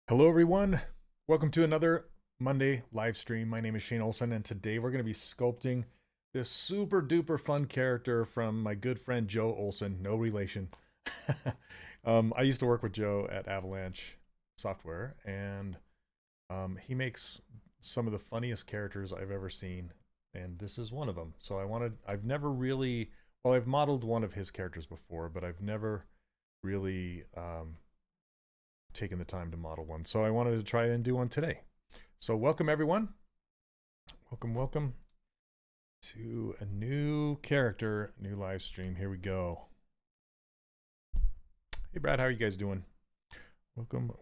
Hello, everyone. Welcome to another Monday live stream. My name is Shane Olson, and today we're going to be sculpting this super duper fun character from my good friend Joe Olson. No relation. I used to work with Joe at Avalanche Software, and he makes some of the funniest characters I've ever seen, and this is one of them. So I've never really, well, I've modeled one of his characters before, but I've never really taken the time to model one. So I wanted to try and do one today. So welcome everyone. Welcome to a new character, new live stream. Here we go. Hey Brad, how are you guys doing? Welcome.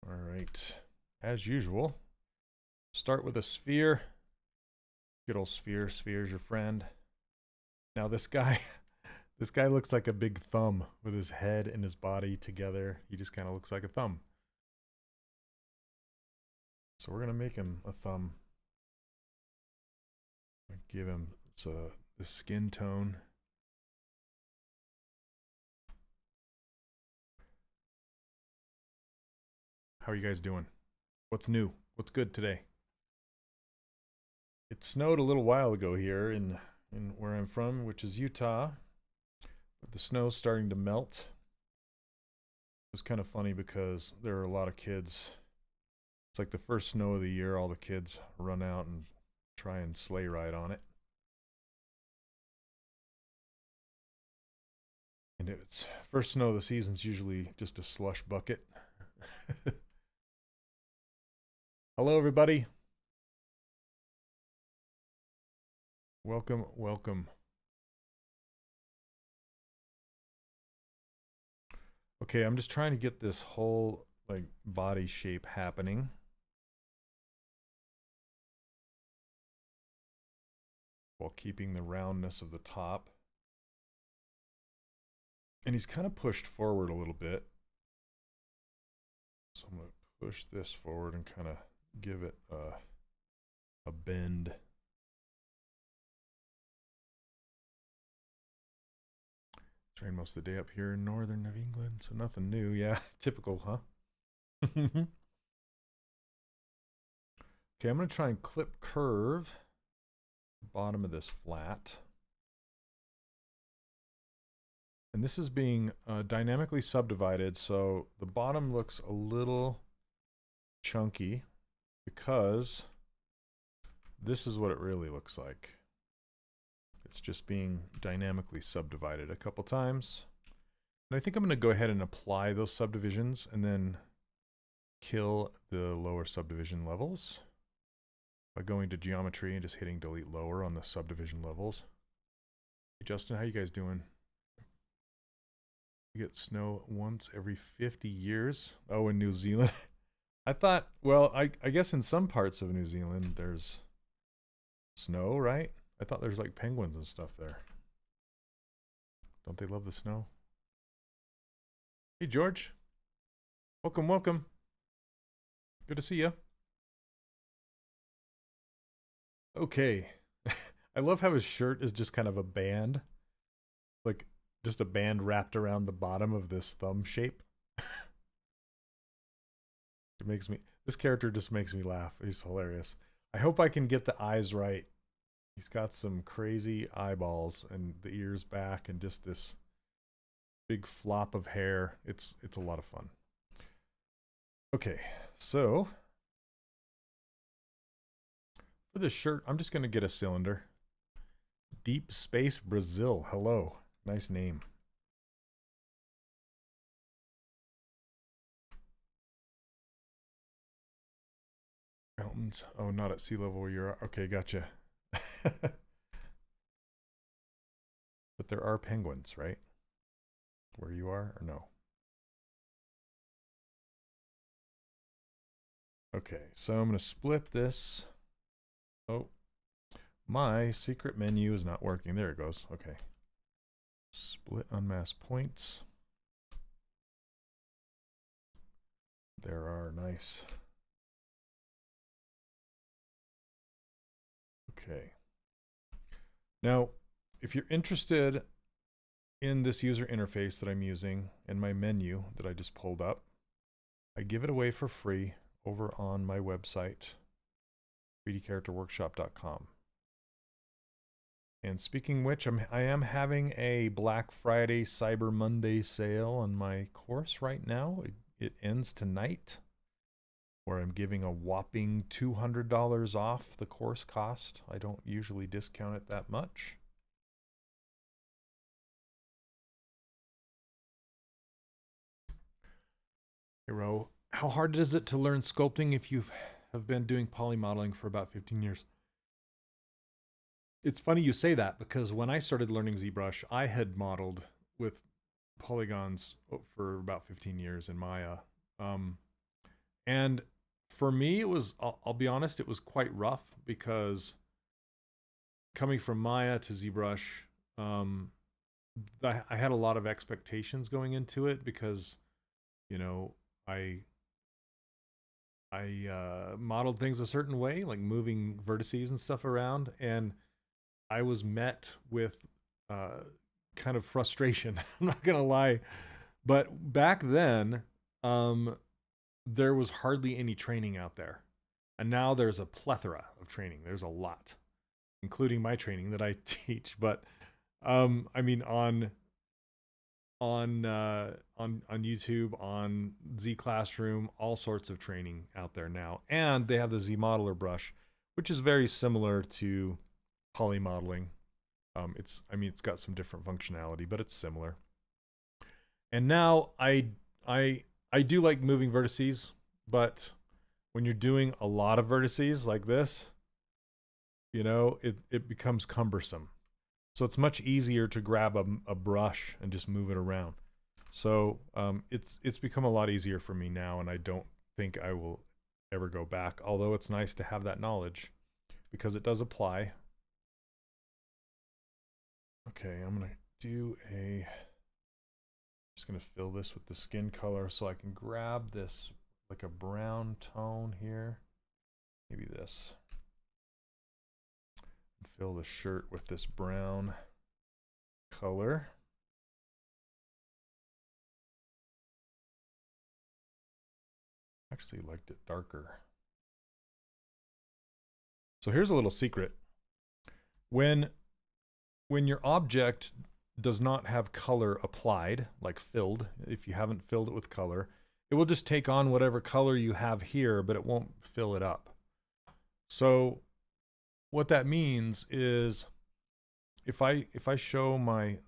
All right. As usual, start with a sphere. Good old sphere. Sphere's your friend. Now this guy looks like a big thumb with his head and his body together. He just kind of looks like a thumb. So we're going to make him a thumb. Give him the skin tone. How are you guys doing? What's new? What's good today? It snowed a little while ago here in where I'm from, which is Utah. But the snow's starting to melt. It was kind of funny because there are a lot of kids. It's like the first snow of the year. All the kids run out and try and sleigh ride on it. And it's first snow of the season's usually just a slush bucket. Hello, everybody. Welcome. Okay, I'm just trying to get this whole like body shape happening. While keeping the roundness of the top. And he's kind of pushed forward a little bit. So I'm going to push this forward and kind of give it a bend. It's rained most of the day up here in northern New England, so nothing new. Yeah, typical, huh? Okay, I'm going to try and clip curve the bottom of this flat. And this is being dynamically subdivided, so the bottom looks a little chunky because this is what it really looks like. It's just being dynamically subdivided a couple times. And I think I'm going to go ahead and apply those subdivisions and then kill the lower subdivision levels by going to geometry and just hitting delete lower on the subdivision levels. Hey Justin, how you guys doing? We get snow once every 50 years. Oh, in New Zealand. I thought, well, I guess in some parts of New Zealand there's snow, right? I thought there's like penguins and stuff there. Don't they love the snow? Hey George. Welcome. Good to see you. Okay. I love how his shirt is just kind of a band. Like just a band wrapped around the bottom of this thumb shape. This character just makes me laugh. He's hilarious. I hope I can get the eyes right. He's got some crazy eyeballs and the ears back and just this big flop of hair. It's a lot of fun. Okay, so for this shirt, I'm just going to get a cylinder. Deep Space Brazil. Hello. Nice name. Mountains. Oh, not at sea level where you're. Okay, gotcha. But there are penguins, right? Where you are, or no? Okay, so I'm going to split this. Oh, my secret menu is not working. There it goes. Okay. Split unmasked points. There are nice. Okay. Now, if you're interested in this user interface that I'm using and my menu that I just pulled up, I give it away for free over on my website, 3dcharacterworkshop.com. And speaking which, I am having a Black Friday Cyber Monday sale on my course right now. It ends tonight, where I'm giving a whopping $200 off the course cost. I don't usually discount it that much. Hero, how hard is it to learn sculpting if you have been doing poly modeling for about 15 years? It's funny you say that, because when I started learning ZBrush, I had modeled with polygons for about 15 years in Maya. And for me, it was, I'll be honest, it was quite rough, because coming from Maya to ZBrush, I had a lot of expectations going into it, because, you know, I modeled things a certain way, like moving vertices and stuff around, and I was met with kind of frustration. I'm not gonna lie, but back then there was hardly any training out there, and now there's a plethora of training. There's a lot, including my training that I teach. But I mean, on YouTube, on Z Classroom, all sorts of training out there now, and they have the Z Modeler brush, which is very similar to poly modeling. It's got some different functionality, but it's similar. And now I do like moving vertices, but when you're doing a lot of vertices like this, you know, it becomes cumbersome. So it's much easier to grab a brush and just move it around. So it's become a lot easier for me now, and I don't think I will ever go back, although it's nice to have that knowledge, because it does apply. Okay, I'm gonna just gonna fill this with the skin color so I can grab this like a brown tone here. Maybe this. Fill the shirt with this brown color. Actually liked it darker. So here's a little secret. When your object does not have color applied, like filled, if you haven't filled it with color, it will just take on whatever color you have here, but it won't fill it up. So what that means is, if I show my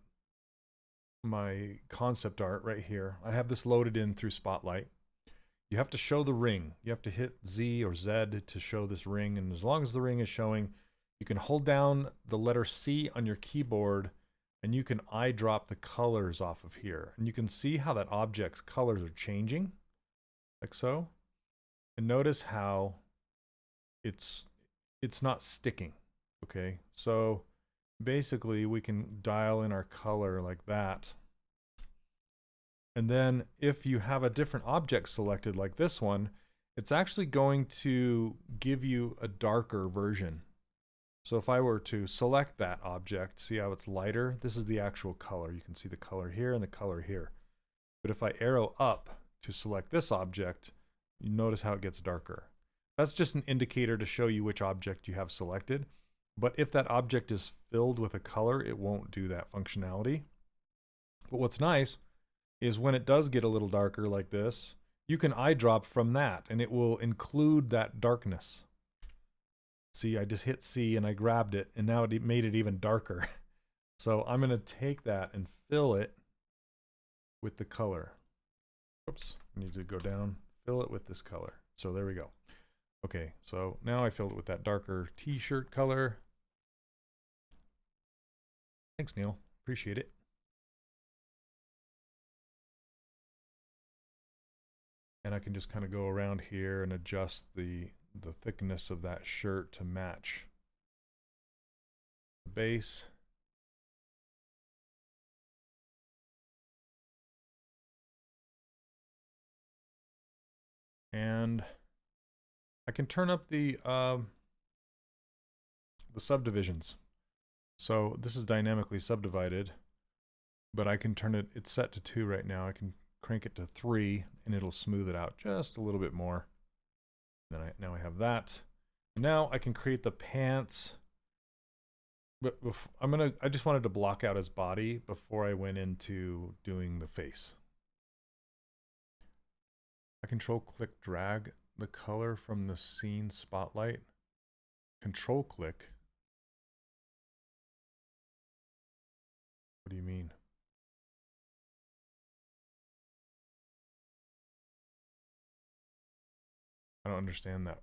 concept art right here, I have this loaded in through Spotlight. You have to show the ring. You have to hit Z or Z to show this ring, and as long as the ring is showing, you can hold down the letter C on your keyboard, and you can eyedrop the colors off of here. And you can see how that object's colors are changing, like so. And notice how it's not sticking, okay? So basically we can dial in our color like that. And then if you have a different object selected like this one, it's actually going to give you a darker version. So if I were to select that object, see how it's lighter? This is the actual color. You can see the color here and the color here. But if I arrow up to select this object, you notice how it gets darker. That's just an indicator to show you which object you have selected. But if that object is filled with a color, it won't do that functionality. But what's nice is when it does get a little darker like this, you can eyedrop from that, and it will include that darkness. See, I just hit C and I grabbed it, and now it made it even darker. So I'm going to take that and fill it with the color. Oops, I need to go down, fill it with this color. So there we go. Okay, so now I filled it with that darker t-shirt color. Thanks, Neil. Appreciate it. And I can just kind of go around here and adjust the thickness of that shirt to match the base. And I can turn up the subdivisions. So this is dynamically subdivided, but I can turn it, it's set to 2 right now. I can crank it to 3 and it'll smooth it out just a little bit more. Then now I have that. Now I can create the pants. But I just wanted to block out his body before I went into doing the face. I control click drag the color from the scene spotlight. Control click. What do you mean? I don't understand that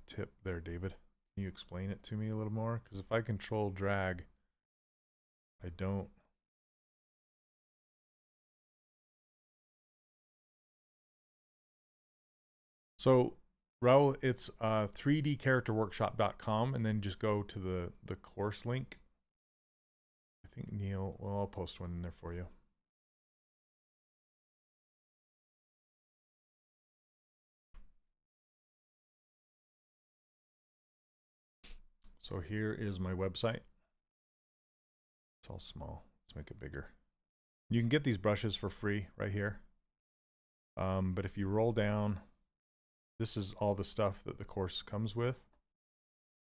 tip there, David. Can you explain it to me a little more? Because if I control drag, I don't. So, Raul, it's 3dcharacterworkshop.com, and then just go to the course link. I think Neil, well, I'll post one in there for you. So here is my website. It's all small. Let's make it bigger. You can get these brushes for free right here. But if you roll down, this is all the stuff that the course comes with,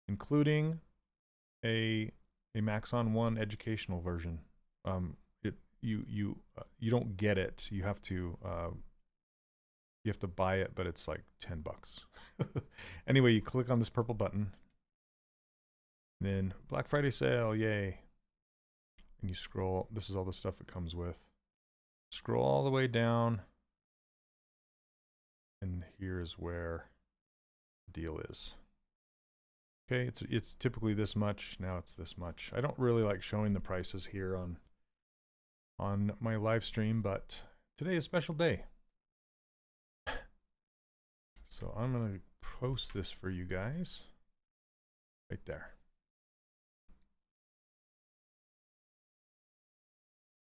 including a Maxon 1 educational version. You don't get it. You have to buy it, but it's like $10. Anyway, you click on this purple button. Then Black Friday sale, yay. And you scroll, this is all the stuff it comes with. Scroll all the way down. And here's where the deal is. Okay, it's typically this much, now it's this much. I don't really like showing the prices here on my live stream, but today is a special day. So I'm gonna post this for you guys right there.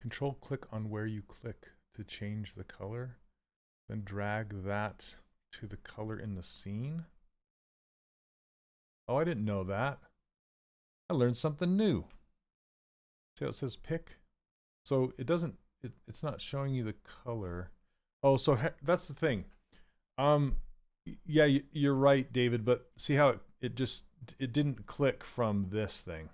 Control click on where you click to change the color, then drag that to the color in the scene. Oh, I didn't know that. I learned something new. See how it says pick? So it doesn't, it's not showing you the color. Oh, so that's the thing. Yeah, you're right, David, but see how it didn't click from this thing.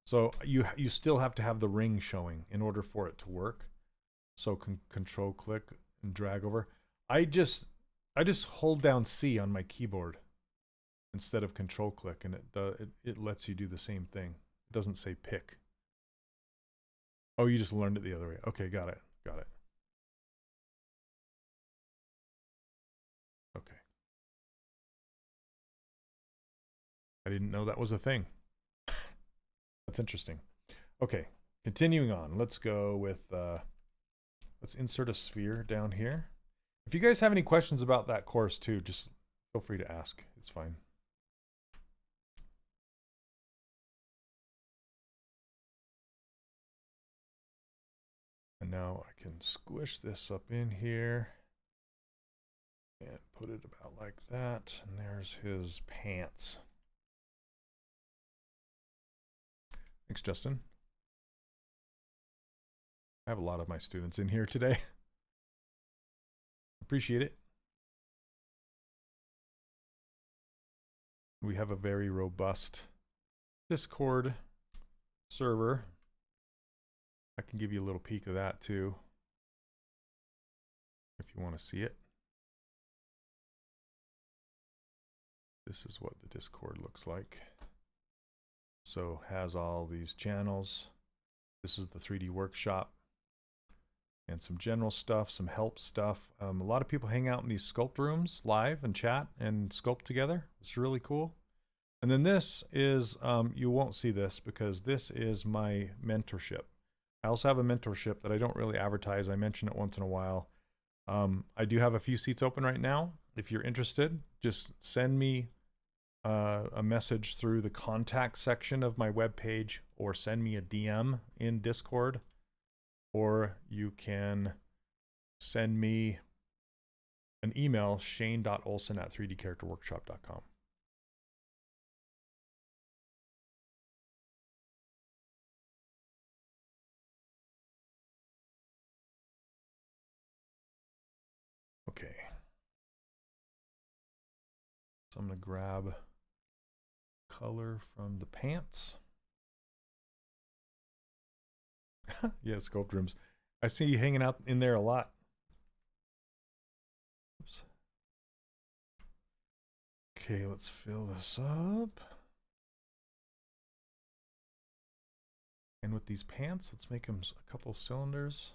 So you still have to have the ring showing in order for it to work. So control click and drag over. I just hold down C on my keyboard instead of control click, and it lets you do the same thing. It doesn't say pick. Oh, you just learned it the other way. Okay, got it. Okay. I didn't know that was a thing. That's interesting. Okay, continuing on. Let's go with, let's insert a sphere down here. If you guys have any questions about that course too, just feel free to ask. It's fine. And now I can squish this up in here and put it about like that. And there's his pants. Thanks, Justin. I have a lot of my students in here today. Appreciate it. We have a very robust Discord server. I can give you a little peek of that too, if you want to see it. This is what the Discord looks like. So has all these channels. This is the 3D workshop and some general stuff, some help stuff. A lot of people hang out in these sculpt rooms live and chat and sculpt together. It's really cool. And then this is, you won't see this because this is my mentorship. I also have a mentorship that I don't really advertise. I mention it once in a while. I do have a few seats open right now. If you're interested, just send me a message through the contact section of my webpage, or send me a DM in Discord, or you can send me an email, shane.olson@3dcharacterworkshop.com. Okay. So I'm going to grab color from the pants. Yeah, sculpt rooms. I see you hanging out in there a lot. Oops. Okay, let's fill this up. And with these pants, let's make them a couple cylinders.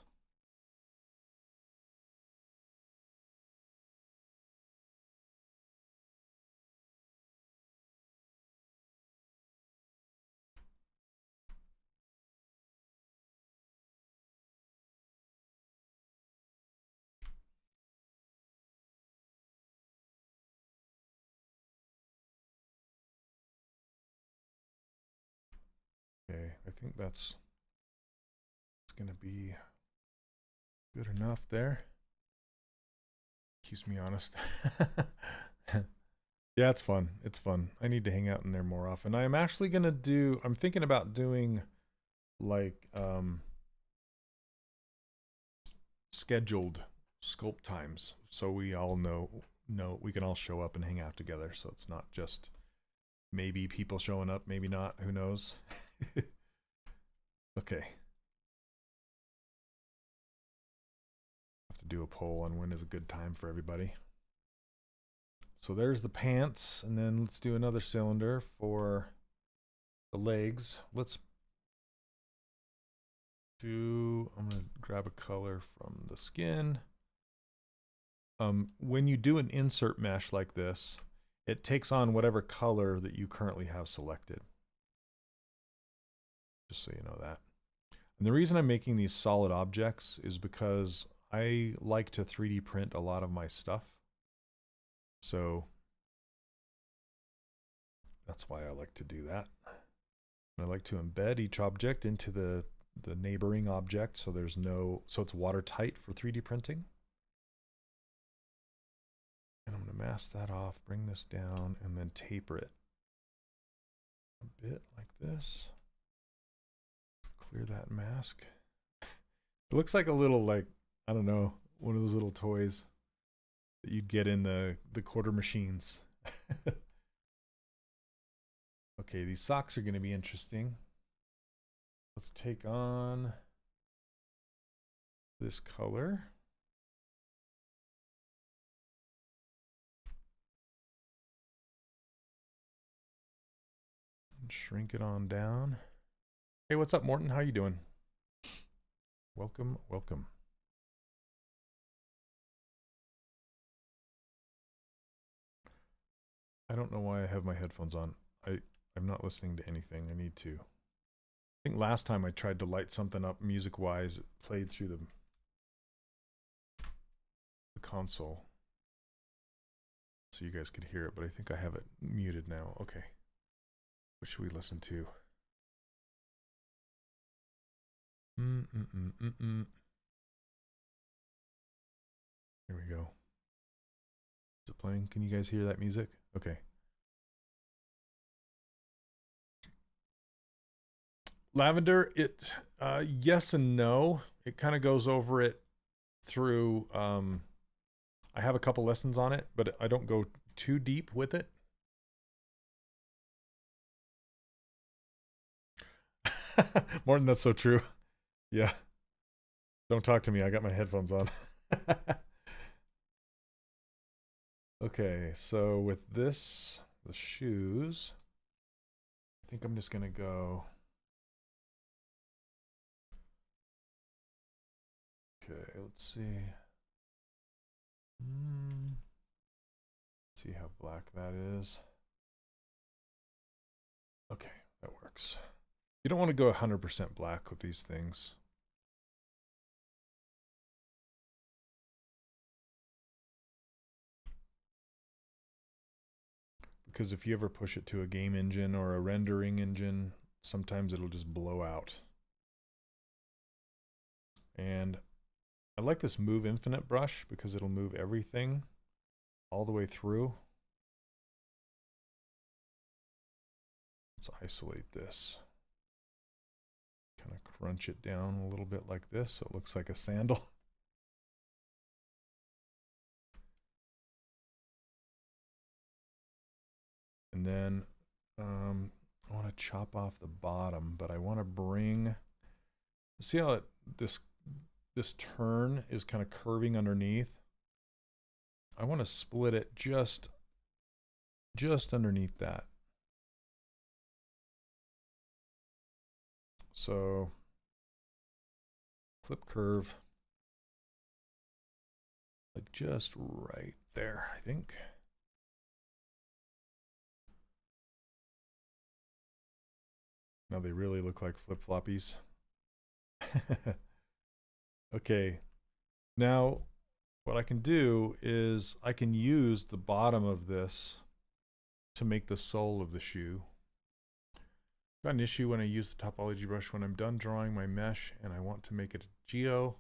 Okay, I think that's going to be good enough there. Keeps me honest. Yeah, it's fun. It's fun. I need to hang out in there more often. I am actually going to do, I'm thinking about doing like scheduled sculpt times so we all know we can all show up and hang out together, so it's not just maybe people showing up, maybe not, who knows. Okay. Have to do a poll on when is a good time for everybody. So there's the pants, and then let's do another cylinder for the legs. Let's do, I'm going to grab a color from the skin. When you do an insert mesh like this, it takes on whatever color that you currently have selected. Just so you know that. And the reason I'm making these solid objects is because I like to 3D print a lot of my stuff. So that's why I like to do that. And I like to embed each object into the neighboring object, so there's no, so it's watertight for 3D printing. And I'm going to mask that off, bring this down, and then taper it a bit like this. Clear that mask. It looks like a little, like, I don't know, one of those little toys that you'd get in the quarter machines. Okay, these socks are going to be interesting. Let's take on this color. And shrink it on down. Hey, what's up, Morton? How you doing? Welcome, welcome. I don't know why I have my headphones on. I'm not listening to anything. I need to. I think last time I tried to light something up music-wise, it played through the console so you guys could hear it, but I think I have it muted now. Okay. What should we listen to? Here we go. Is it playing? Can you guys hear that music? Okay. Lavender, it yes and no. It kind of goes over it through. I have a couple lessons on it, but I don't go too deep with it. Morton, that's so true. Yeah. Don't talk to me. I got my headphones on. Okay, so with this, the shoes, I think I'm just going to go. Okay, let's see. Let's see how black that is. Okay, that works. You don't want to go 100% black with these things. Because if you ever push it to a game engine or a rendering engine, sometimes it'll just blow out. And I like this Move Infinite brush because it'll move everything all the way through. Let's isolate this. Kind of crunch it down a little bit like this so it looks like a sandal. And then I want to chop off the bottom, but I want to bring, see how this turn is kind of curving underneath? I want to split it just underneath that. So clip curve, like just right there, I think. Now they really look like flip-floppies. Okay, now what I can do is I can use the bottom of this to make the sole of the shoe. Got an issue when I use the topology brush when I'm done drawing my mesh and I want to make it a geo.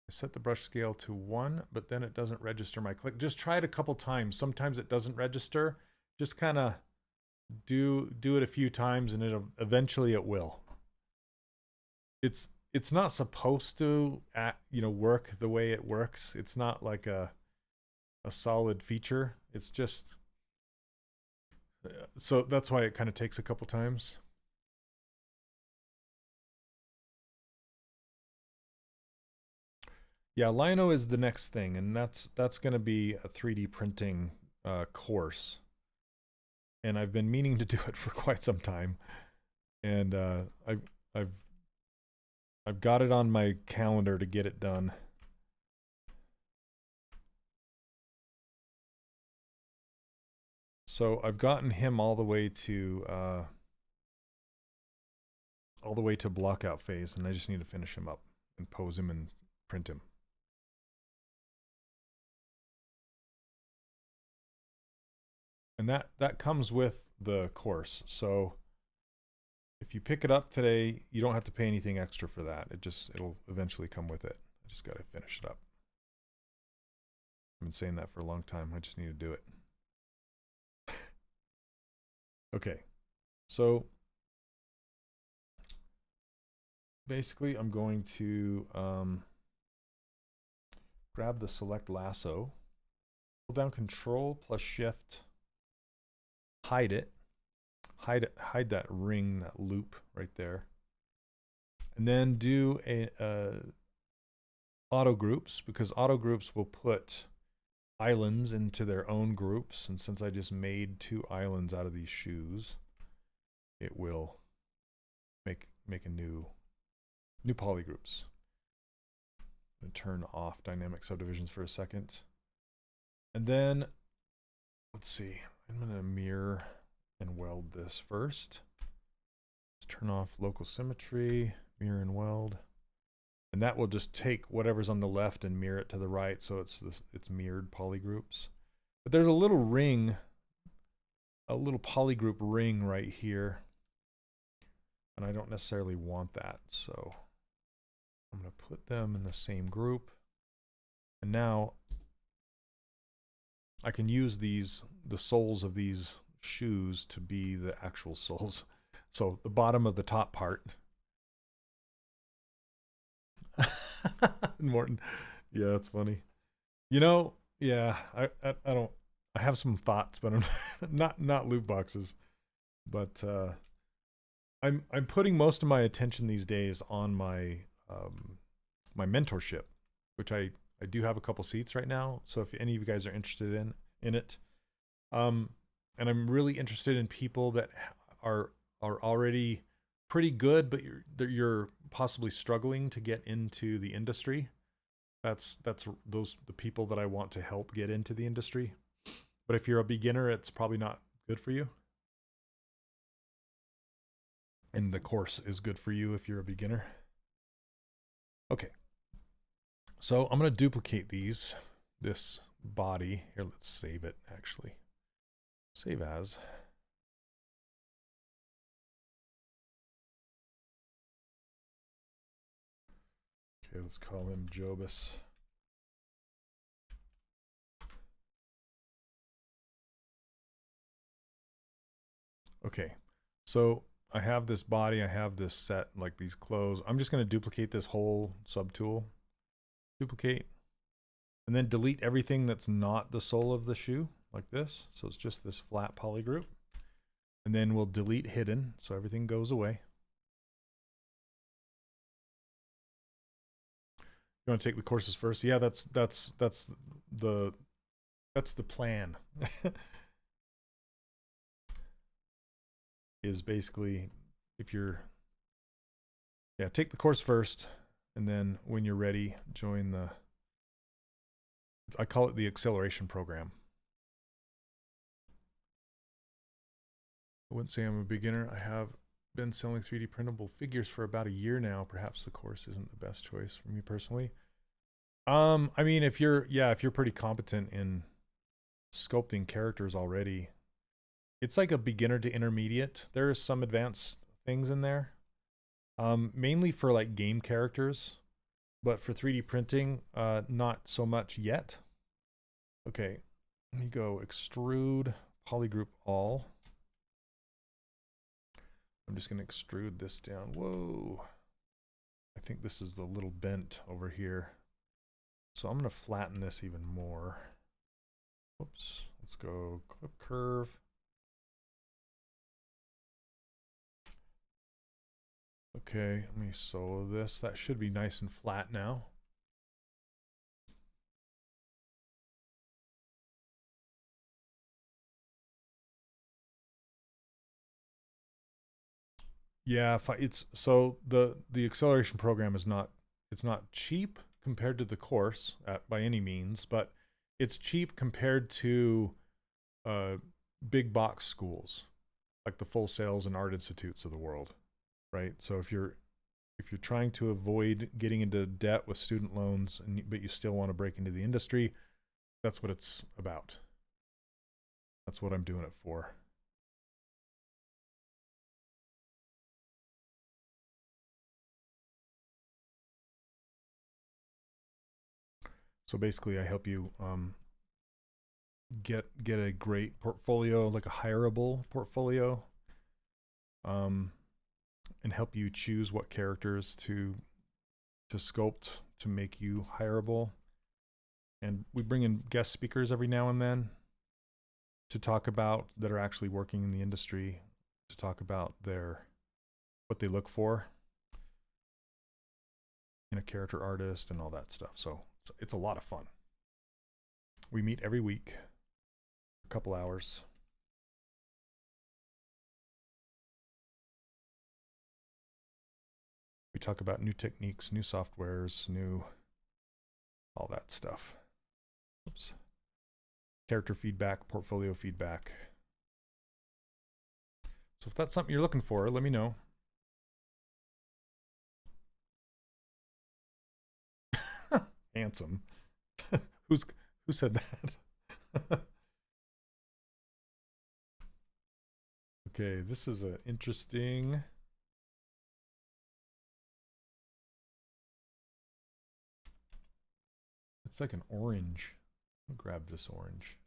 I set the brush scale to 1, but then it doesn't register my click. Just try it a couple times. Sometimes it doesn't register. Just kind of do it a few times and eventually it will. It's not supposed to work the way it works. It's not like a solid feature. It's just so that's why it kind of takes a couple times. Yeah, Lino is the next thing, and that's going to be a 3D printing course. And I've been meaning to do it for quite some time, and I've got it on my calendar to get it done. So I've gotten him all the way to block out phase, and I just need to finish him up and pose him and print him. And that comes with the course. So if you pick it up today, you don't have to pay anything extra for that. It'll eventually come with it. I just got to finish it up. I've been saying that for a long time. I just need to do it. Okay. So basically I'm going to grab the select lasso, hold down Control plus Shift, hide it, hide that ring, that loop right there, and then do a auto groups, because auto groups will put islands into their own groups, and since I just made 2 islands out of these shoes, it will make a new polygroups. I'm going to turn off dynamic subdivisions for a second, and then let's see. I'm going to mirror and weld this first. Let's turn off local symmetry, mirror and weld. And that will just take whatever's on the left and mirror it to the right, so it's mirrored polygroups. But there's a little ring, a little polygroup ring right here. And I don't necessarily want that, so I'm going to put them in the same group. And now I can use the soles of these shoes to be the actual soles. So the bottom of the top part. Morton, yeah, that's funny. Yeah, I have some thoughts, but I'm not loot boxes. But I'm putting most of my attention these days on my my mentorship, which I do have a couple seats right now. So if any of you guys are interested in it, and I'm really interested in people that are already pretty good, but you're possibly struggling to get into the industry. That's the people that I want to help get into the industry. But if you're a beginner, it's probably not good for you. And the course is good for you if you're a beginner. Okay. So I'm going to duplicate this body. Here, let's save it, actually. Save as. Okay, let's call him Jobus. Okay, so I have this body, I have this set, like these clothes. I'm just going to duplicate this whole subtool. Duplicate. And then delete everything that's not the sole of the shoe, like this. So it's just this flat polygroup. And then we'll delete hidden, so everything goes away. You want to take the courses first? Yeah, that's the plan. Is basically if you're take the course first, and then when you're ready, join the, I call it the acceleration program. I wouldn't say I'm a beginner. I have been selling 3D printable figures for about a year now. Perhaps the course isn't the best choice for me personally. I mean, if you're pretty competent in sculpting characters already, it's like a beginner to intermediate. There's some advanced things in there. Mainly for like game characters, but for 3D printing, not so much yet. Okay, let me go extrude, polygroup all. I'm just going to extrude this down. Whoa. I think this is a little bent over here. So I'm going to flatten this even more. Whoops. Let's go clip curve. Okay, let me solo this. That should be nice and flat now. Yeah, it's so the acceleration program is not, it's not cheap compared to the course by any means, but it's cheap compared to big box schools like the Full Sails and Art Institutes of the world, right? So if you're trying to avoid getting into debt with student loans, but you still want to break into the industry, that's what it's about. That's what I'm doing it for. So basically, I help you get a great portfolio, like a hireable portfolio, and help you choose what characters to sculpt to make you hireable. And we bring in guest speakers every now and then to talk about, that are actually working in the industry, to talk about what they look for in a character artist and all that stuff. So it's a lot of fun. We meet every week, a couple hours. We talk about new techniques, new softwares, all that stuff. Oops. Character feedback, portfolio feedback. So if that's something you're looking for, let me know. Handsome. Who said that? Okay, this is an interesting. It's like an orange. I'll grab this orange.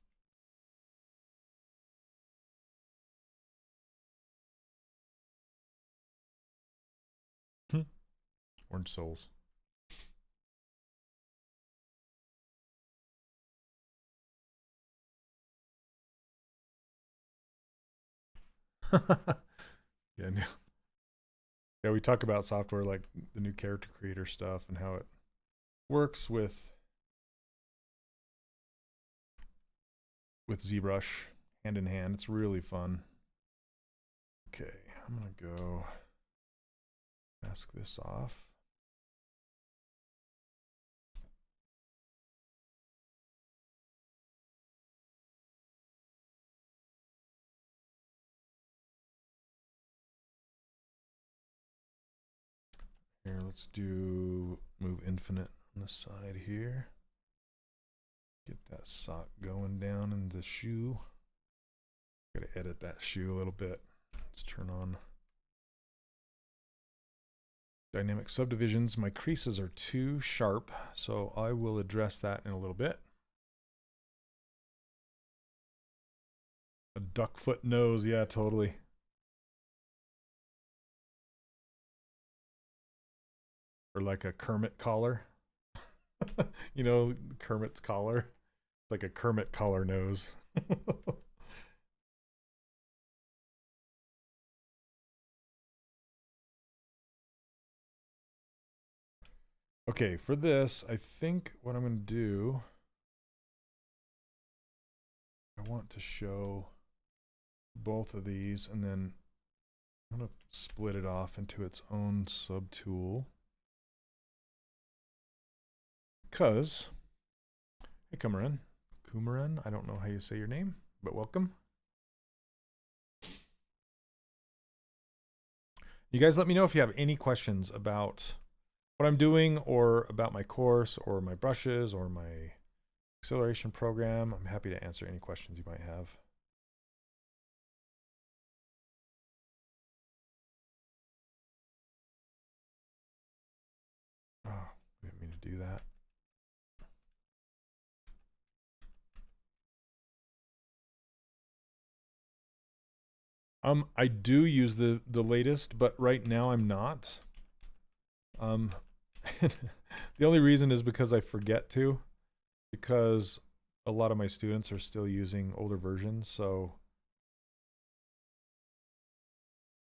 Orange souls. Yeah, yeah, we talk about software like the new character creator stuff and how it works with ZBrush hand in hand. It's really fun. Okay, I'm gonna go mask this off. Here, let's do move infinite on the side here. Get that sock going down in the shoe. Gotta edit that shoe a little bit. Let's turn on dynamic subdivisions. My creases are too sharp, so I will address that in a little bit. A duck foot nose, yeah, totally. Or like a Kermit collar. You know, Kermit's collar. It's like a Kermit collar nose. Okay, for this, I think what I'm going to do, I want to show both of these, and then I'm going to split it off into its own subtool. Because, hey, Kumaran, I don't know how you say your name, but welcome. You guys let me know if you have any questions about what I'm doing or about my course or my brushes or my acceleration program. I'm happy to answer any questions you might have. Oh, I didn't mean to do that. I do use the latest, but right now I'm not. The only reason is because I forget to, because a lot of my students are still using older versions, so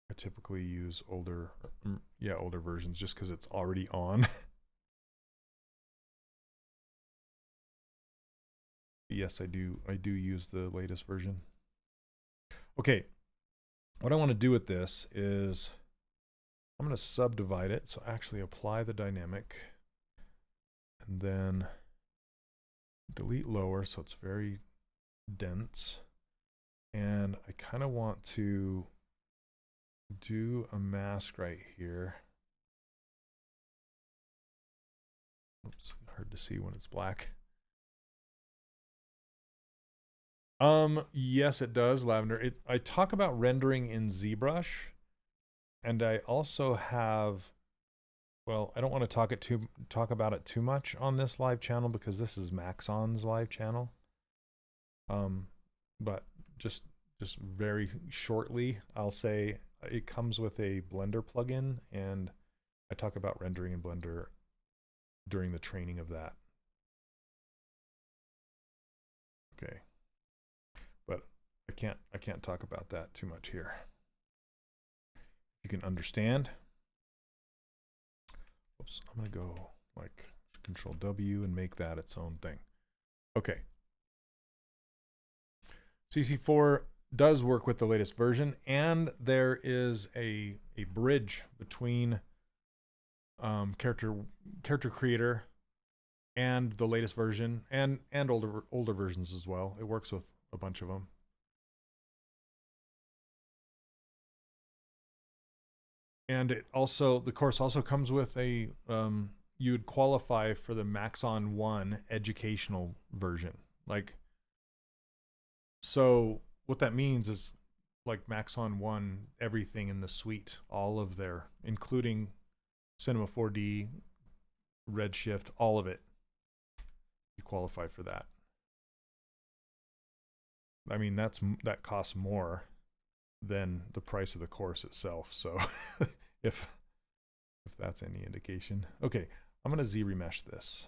I typically use older versions just because it's already on. Yes, I do use the latest version. Okay, what I want to do with this is I'm going to subdivide it. So actually apply the dynamic and then delete lower so it's very dense. And I kind of want to do a mask right here. Oops, hard to see when it's black. Yes, it does, Lavender. I talk about rendering in ZBrush, and I also have, well, I don't want to talk about it too much on this live channel because this is Maxon's live channel. But just very shortly, I'll say it comes with a Blender plugin, and I talk about rendering in Blender during the training of that. Okay. But I can't talk about that too much here. You can understand. Oops, I'm gonna go like Control W and make that its own thing. Okay. CC4 does work with the latest version, and there is a bridge between character creator and the latest version, and older versions as well. It works with a bunch of them. And it also, the course also comes with a you'd qualify for the Maxon 1 educational version. Like, so what that means is like Maxon 1, everything in the suite, all of their, including Cinema 4D, Redshift, all of it, you qualify for that. I mean, that costs more than the price of the course itself. So if that's any indication. Okay, I'm going to ZRemesh this.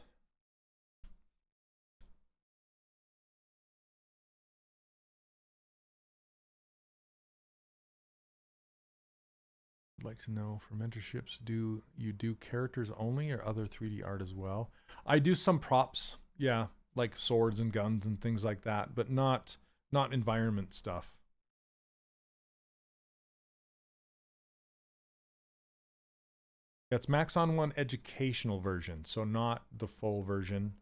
I'd like to know for mentorships, do you do characters only or other 3D art as well? I do some props, yeah, like swords and guns and things like that, but not environment stuff. It's Maxon 1 educational version, so not the full version.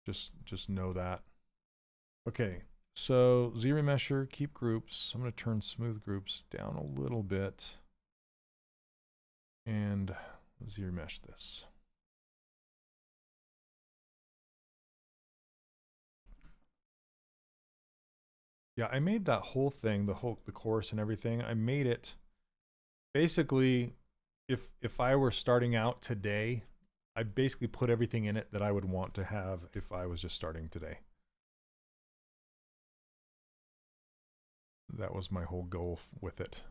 Just know that. Okay, so ZRemesher, keep groups. I'm going to turn smooth groups down a little bit and ZRemesh this. Yeah, I made that whole thing, the course and everything. I made it basically, if I were starting out today, I basically put everything in it that I would want to have if I was just starting today. That was my whole goal with it.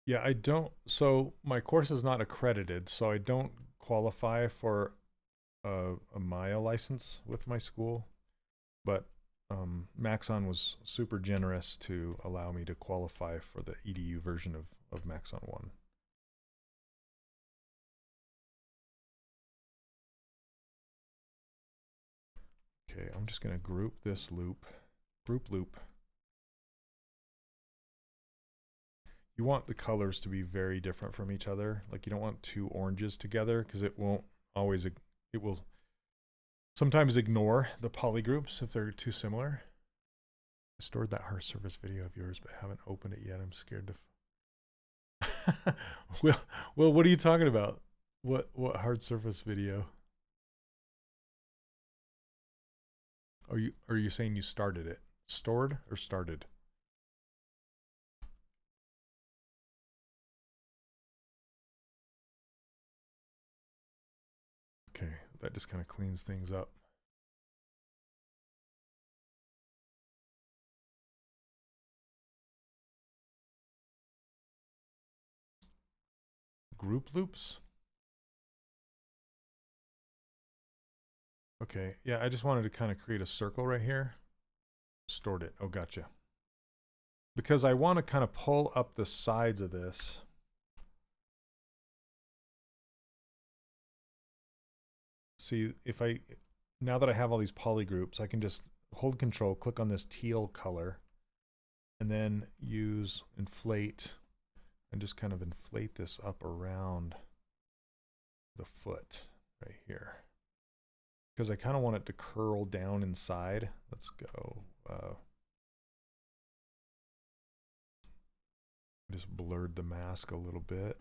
Yeah, I don't, so my course is not accredited, so I don't qualify for a Maya license with my school. but Maxon was super generous to allow me to qualify for the EDU version of Maxon 1. Okay, I'm just going to group this loop, group loop. You want the colors to be very different from each other. Like you don't want two oranges together because it won't always, it will sometimes ignore the polygroups if they're too similar. I stored that hard surface video of yours, but haven't opened it yet. I'm scared to. Well, what are you talking about? What hard surface video? Are you saying you started it? Stored or started? Okay, that just kind of cleans things up. Group loops? Okay, yeah, I just wanted to kind of create a circle right here. Stored it. Oh, gotcha. Because I want to kind of pull up the sides of this. See, if I, now that I have all these polygroups, I can just hold control, click on this teal color, and then use inflate, and just kind of inflate this up around the foot right here. Because I kind of want it to curl down inside. Let's go. Just blurred the mask a little bit.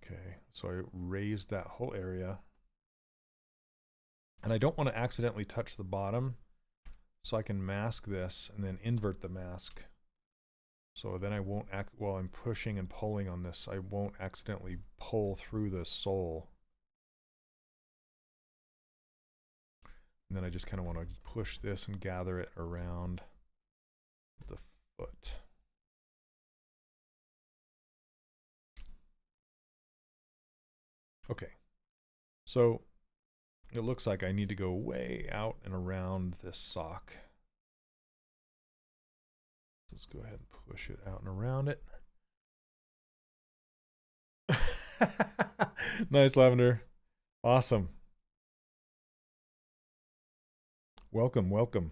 Okay, so I raised that whole area. And I don't want to accidentally touch the bottom, so I can mask this and then invert the mask. So then I won't, while I'm pushing and pulling on this, I won't accidentally pull through the sole. And then I just kind of want to push this and gather it around the foot. Okay, so it looks like I need to go way out and around this sock. Let's go ahead and push it out and around it. Nice, Lavender. Awesome. Welcome, welcome.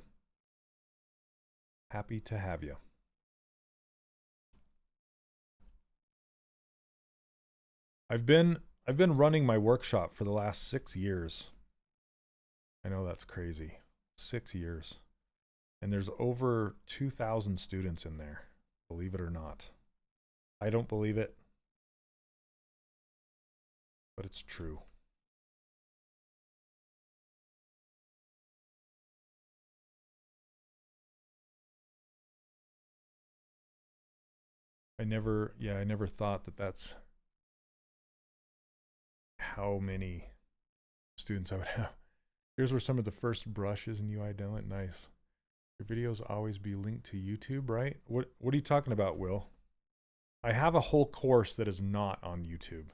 Happy to have you. I've been running my workshop for the last 6 years. I know that's crazy. 6 years. And there's over 2,000 students in there, believe it or not. I don't believe it, but it's true. I never thought that that's how many students I would have. Here's where some of the first brushes and UI demo. Nice. Your videos always be linked to YouTube, right? What are you talking about, Will? I have a whole course that is not on YouTube.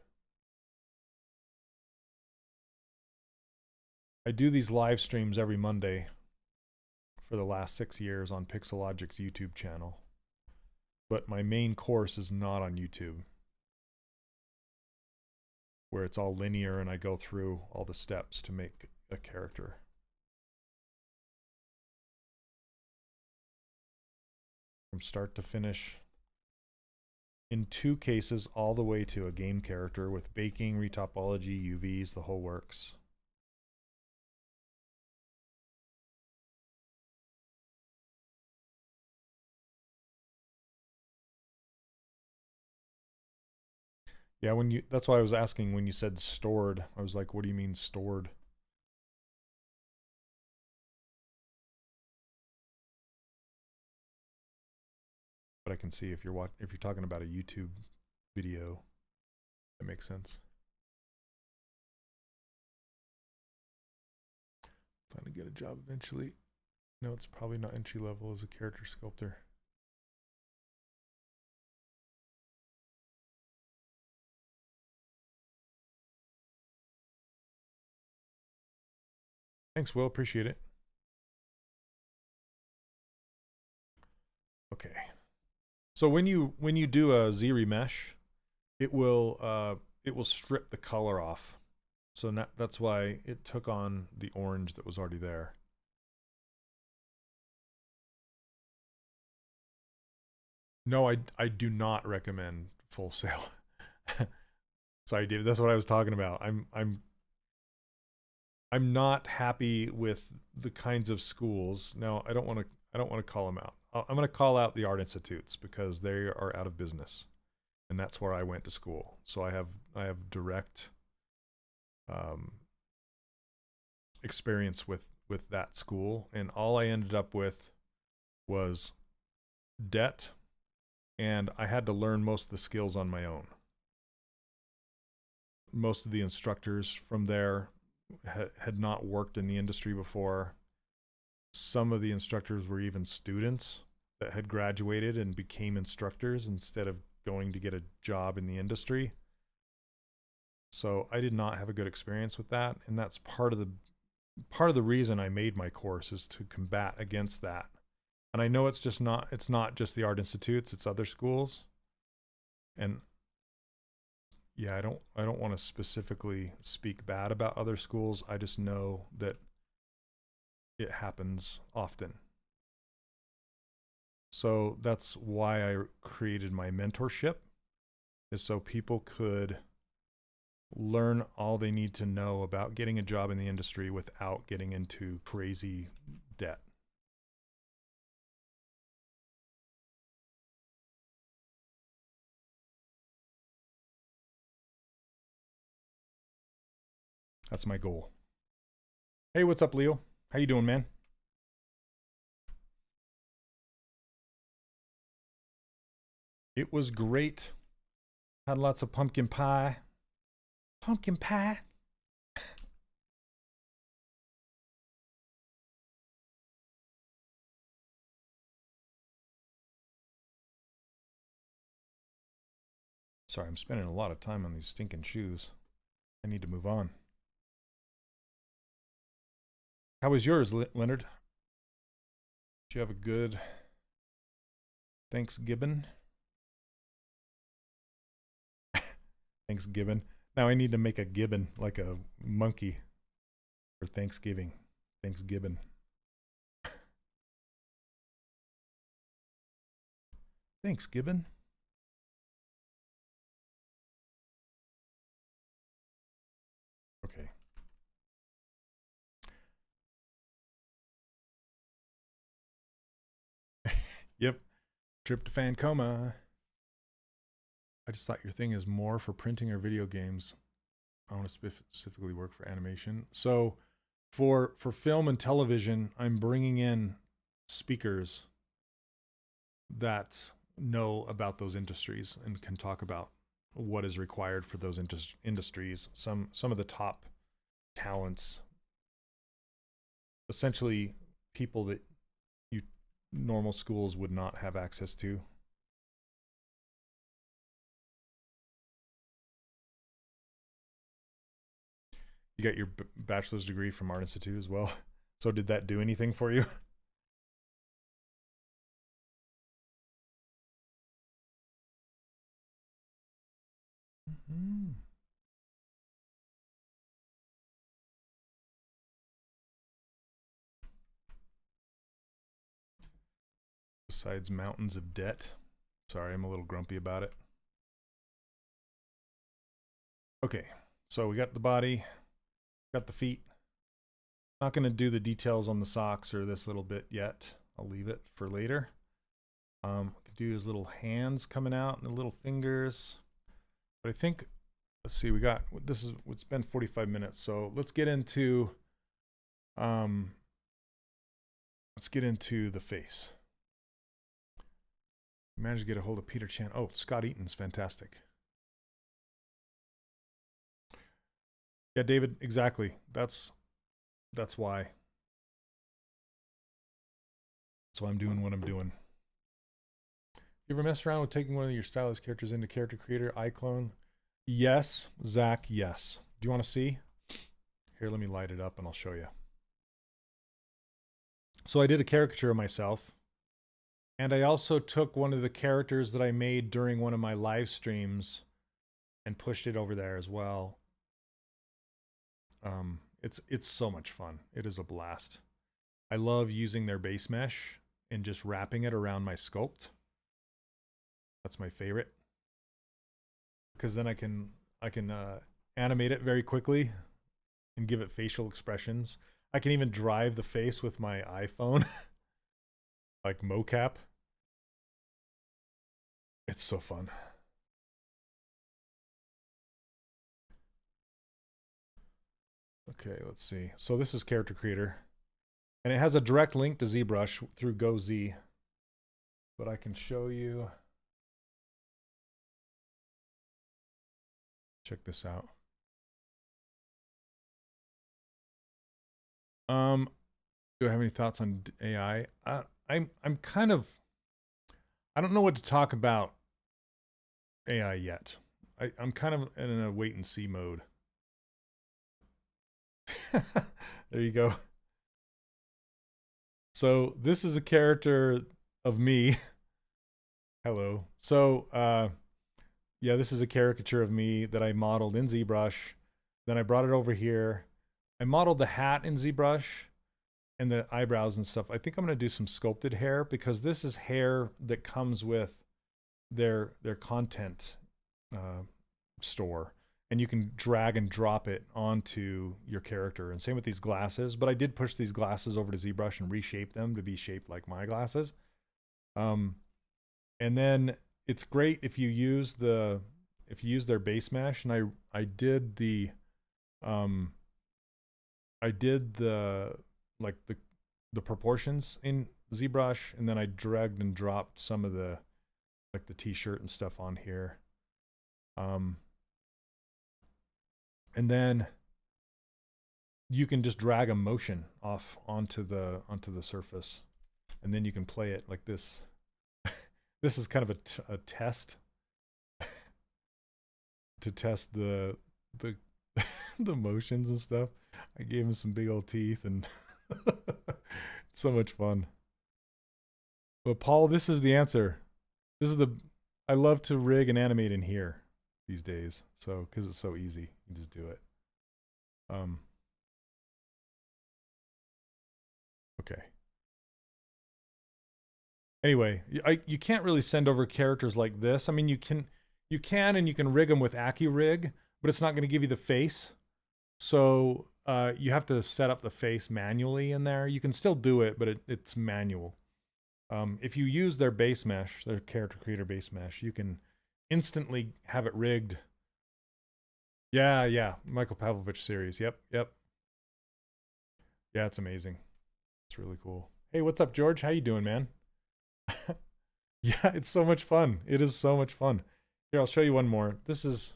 I do these live streams every Monday for the last 6 years on Pixelogic's YouTube channel. But my main course is not on YouTube, where it's all linear and I go through all the steps to make a character. From start to finish. In 2 cases, all the way to a game character with baking, retopology, UVs, the whole works. Yeah, that's why I was asking when you said stored. I was like, what do you mean stored? But I can see if you're talking about a YouTube video, that makes sense. Plan to get a job eventually. No, it's probably not entry level as a character sculptor. Thanks, Will. Appreciate it. So when you do a ZRemesh, it will strip the color off. So that's why it took on the orange that was already there. No, I do not recommend Full Sail. Sorry, David. That's what I was talking about. I'm not happy with the kinds of schools. Now, I don't want to call them out. I'm going to call out the art institutes because they are out of business, and that's where I went to school. So I have direct experience with that school, and all I ended up with was debt, and I had to learn most of the skills on my own. Most of the instructors from there had not worked in the industry before. Some of the instructors were even students that had graduated and became instructors instead of going to get a job in the industry. So I did not have a good experience with that, and that's part of the reason I made my course, is to combat against that. And I know it's not just the art institutes, it's other schools. And yeah, I don't want to specifically speak bad about other schools. I just know that it happens often. So that's why I created my mentorship, is so people could learn all they need to know about getting a job in the industry without getting into crazy debt. That's my goal. Hey, what's up, Leo? How you doing, man? It was great. Had lots of pumpkin pie. Pumpkin pie. Sorry, I'm spending a lot of time on these stinking shoes. I need to move on. How was yours, Leonard? Did you have a good Thanksgiving? Thanksgiving. Now I need to make a gibbon, like a monkey, for Thanksgiving. Thanksgiving. Thanksgiving. Okay. Yep. Tryptophan coma. I just thought your thing is more for printing or video games. I want to specifically work for animation. So for film and television, I'm bringing in speakers that know about those industries and can talk about what is required for those industries. Some of the top talents, essentially people that normal schools would not have access to. You got your bachelor's degree from Art Institute as well. So did that do anything for you? Mm-hmm. Besides mountains of debt. Sorry, I'm a little grumpy about it. Okay, so we got the body, got the feet. Not going to do the details on the socks or this little bit yet. I'll leave it for later. We could do his little hands coming out and the little fingers. But I think, let's see, it's been 45 minutes. So let's get into the face. Managed to get a hold of Peter Chan. Oh, Scott Eaton's fantastic. Yeah, David, exactly. That's why. That's why I'm doing what I'm doing. You ever mess around with taking one of your stylized characters into Character Creator, iClone? Yes, Zach, yes. Do you want to see? Here, let me light it up and I'll show you. So I did a caricature of myself And I also took one of the characters that I made during one of my live streams and pushed it over there as well. It's so much fun. It is a blast. I love using their base mesh and just wrapping it around my sculpt. That's my favorite. Because then I can animate it very quickly and give it facial expressions. I can even drive the face with my iPhone, like mocap. It's so fun. Okay, let's see. So this is Character Creator. And it has a direct link to ZBrush through GoZ. But I can show you. Check this out. Do I have any thoughts on AI? I'm kind of, I don't know what to talk about AI yet. I'm kind of in a wait and see mode. There you go. So this is a character of me. Hello. So yeah, this is a caricature of me that I modeled in ZBrush. Then I brought it over here. I modeled the hat in ZBrush and the eyebrows and stuff. I think I'm going to do some sculpted hair because this is hair that comes with their content store. And you can drag and drop it onto your character. And same with these glasses. But I did push these glasses over to ZBrush and reshape them to be shaped like my glasses. And then it's great if you use their base mesh. And I did the proportions in ZBrush, and then I dragged and dropped some of the the t-shirt and stuff on here. And then you can just drag a motion off onto the surface, and then you can play it like this. This is kind of a test to test the the motions and stuff. I gave him some big old teeth, and it's so much fun. But Paul, this is the answer. This is I love to rig and animate in here these days, so because it's so easy, you just do it. Okay. Anyway, you can't really send over characters like this. I mean, you can and you can rig them with AccuRig, but it's not going to give you the face. So you have to set up the face manually in there. You can still do it, but it's manual. If you use their base mesh, their Character Creator base mesh, you can instantly have it rigged. Yeah, Michael Pavlovich series. Yep. Yeah, it's amazing. It's really cool. Hey, what's up, George? How you doing, man? Yeah, it's so much fun. It is so much fun. Here, I'll show you one more. This is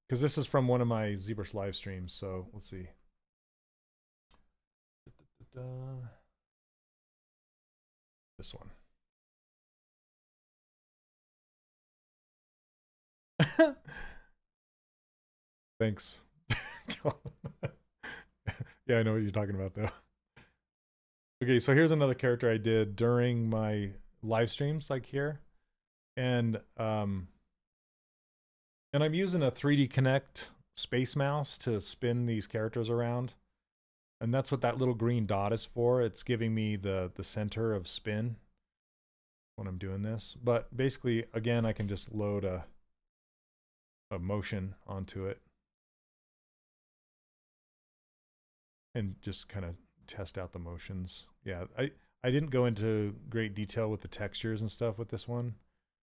because this is from one of my ZBrush live streams. So let's see. This one. Thanks. Yeah, I know what you're talking about though. Okay, so here's another character I did during my live streams, like here. And I'm using a 3D Connect space mouse to spin these characters around. And that's what that little green dot is for. It's giving me the center of spin when I'm doing this. But basically, again, I can just load a motion onto it and just kind of test out the motions. Yeah, I didn't go into great detail with the textures and stuff with this one,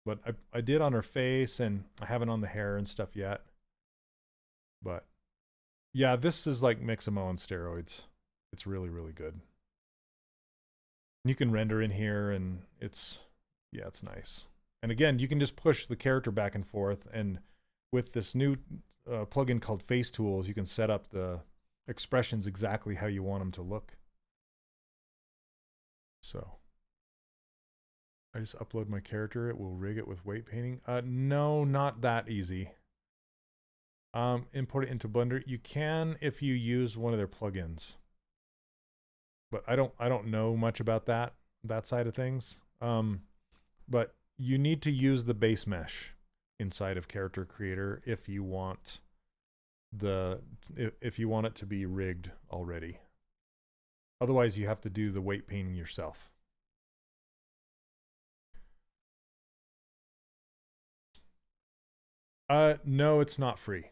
but I did on her face, and I haven't on the hair and stuff yet. But yeah, this is like Mixamo on steroids. It's really, really good. You can render in here, and it's nice. And again, you can just push the character back and forth, and with this new plugin called Face Tools, you can set up the expressions exactly how you want them to look. So I just upload my character. It will rig it with weight painting. No, not that easy. Import it into Blender. You can if you use one of their plugins, but I don't know much about that. that side of things. But you need to use the base mesh inside of Character Creator if you want if you want it to be rigged already. Otherwise, you have to do the weight painting yourself. No, it's not free.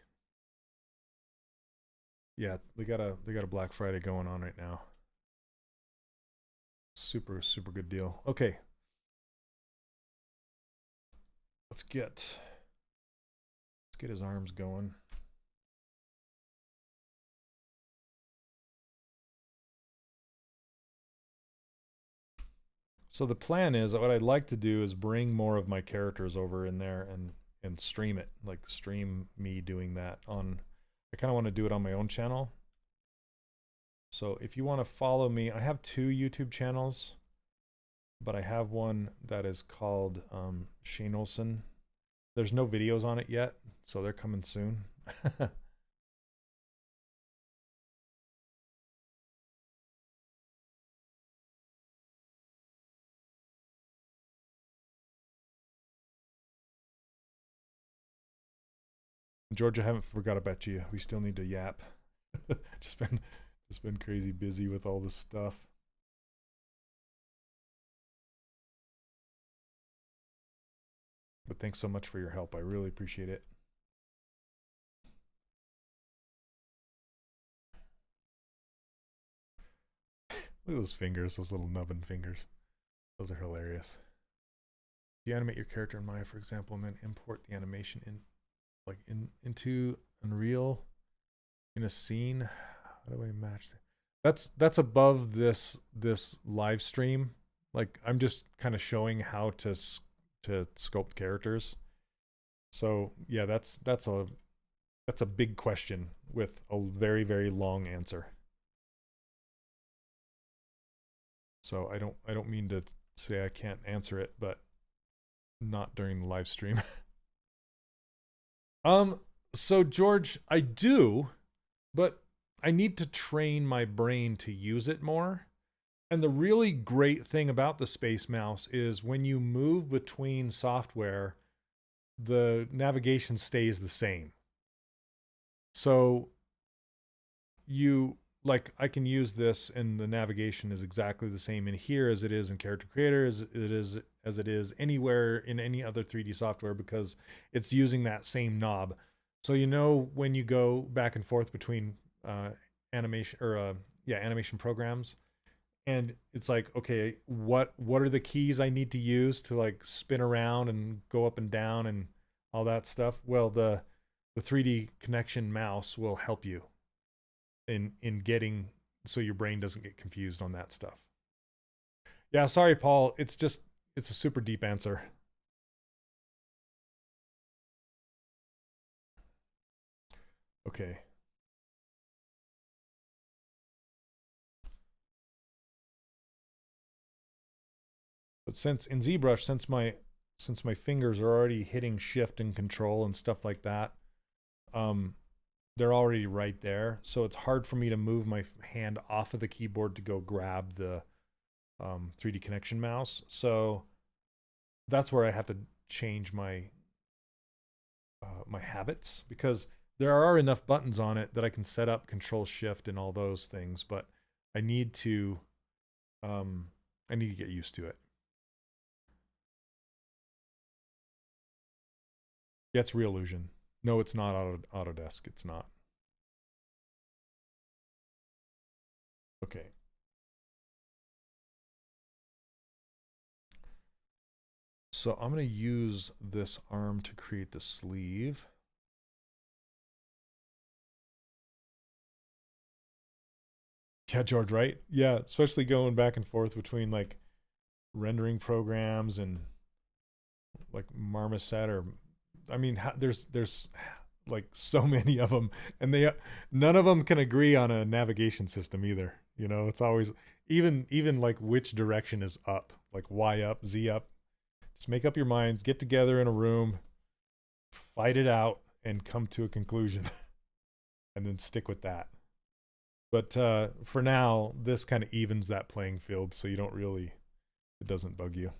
Yeah, they got a Black Friday going on right now. Super good deal. Okay. Let's get his arms going. So the plan is, what I'd like to do is bring more of my characters over in there and stream it, like stream me doing that on. I kind of want to do it on my own channel. So if you want to follow me, I have 2 YouTube channels, but I have one that is called Shane Olson. There's no videos on it yet, so they're coming soon. George, I haven't forgot about you. We still need to yap. just been crazy busy with all this stuff. But thanks so much for your help. I really appreciate it. Look at those fingers, those little nubbin fingers. Those are hilarious. You animate your character in Maya, for example, and then import the animation into Unreal in a scene. How do I match that? That's above this live stream. Like, I'm just kind of showing how to sculpt characters. So yeah, that's a big question with a very, very long answer. So I don't mean to say I can't answer it, but not during the live stream. So George, I do, but I need to train my brain to use it more. And the really great thing about the Space Mouse is when you move between software, the navigation stays the same. So I can use this and the navigation is exactly the same in here as it is in Character Creator, as it is anywhere in any other 3D software, because it's using that same knob. So when you go back and forth between animation programs, and it's like, okay, what are the keys I need to use to like spin around and go up and down and all that stuff? Well, the 3D connection mouse will help you in getting, so your brain doesn't get confused on that stuff. Yeah, sorry, Paul. It's a super deep answer. Okay. But since in ZBrush, since my fingers are already hitting shift and control and stuff like that, they're already right there. So it's hard for me to move my hand off of the keyboard to go grab the 3D connection mouse. So that's where I have to change my my habits, because there are enough buttons on it that I can set up Control Shift and all those things, but I need to get used to it. Yeah, it's Reallusion. No, it's not Autodesk. It's not. Okay. So I'm going to use this arm to create the sleeve. Yeah, George, right? Yeah, especially going back and forth between like rendering programs and like Marmoset, or I mean, there's like so many of them, and none of them can agree on a navigation system either. It's always even like which direction is up, like Y up, Z up. Just make up your minds, get together in a room, fight it out, and come to a conclusion, and then stick with that. But for now, this kind of evens that playing field, so you don't really it doesn't bug you.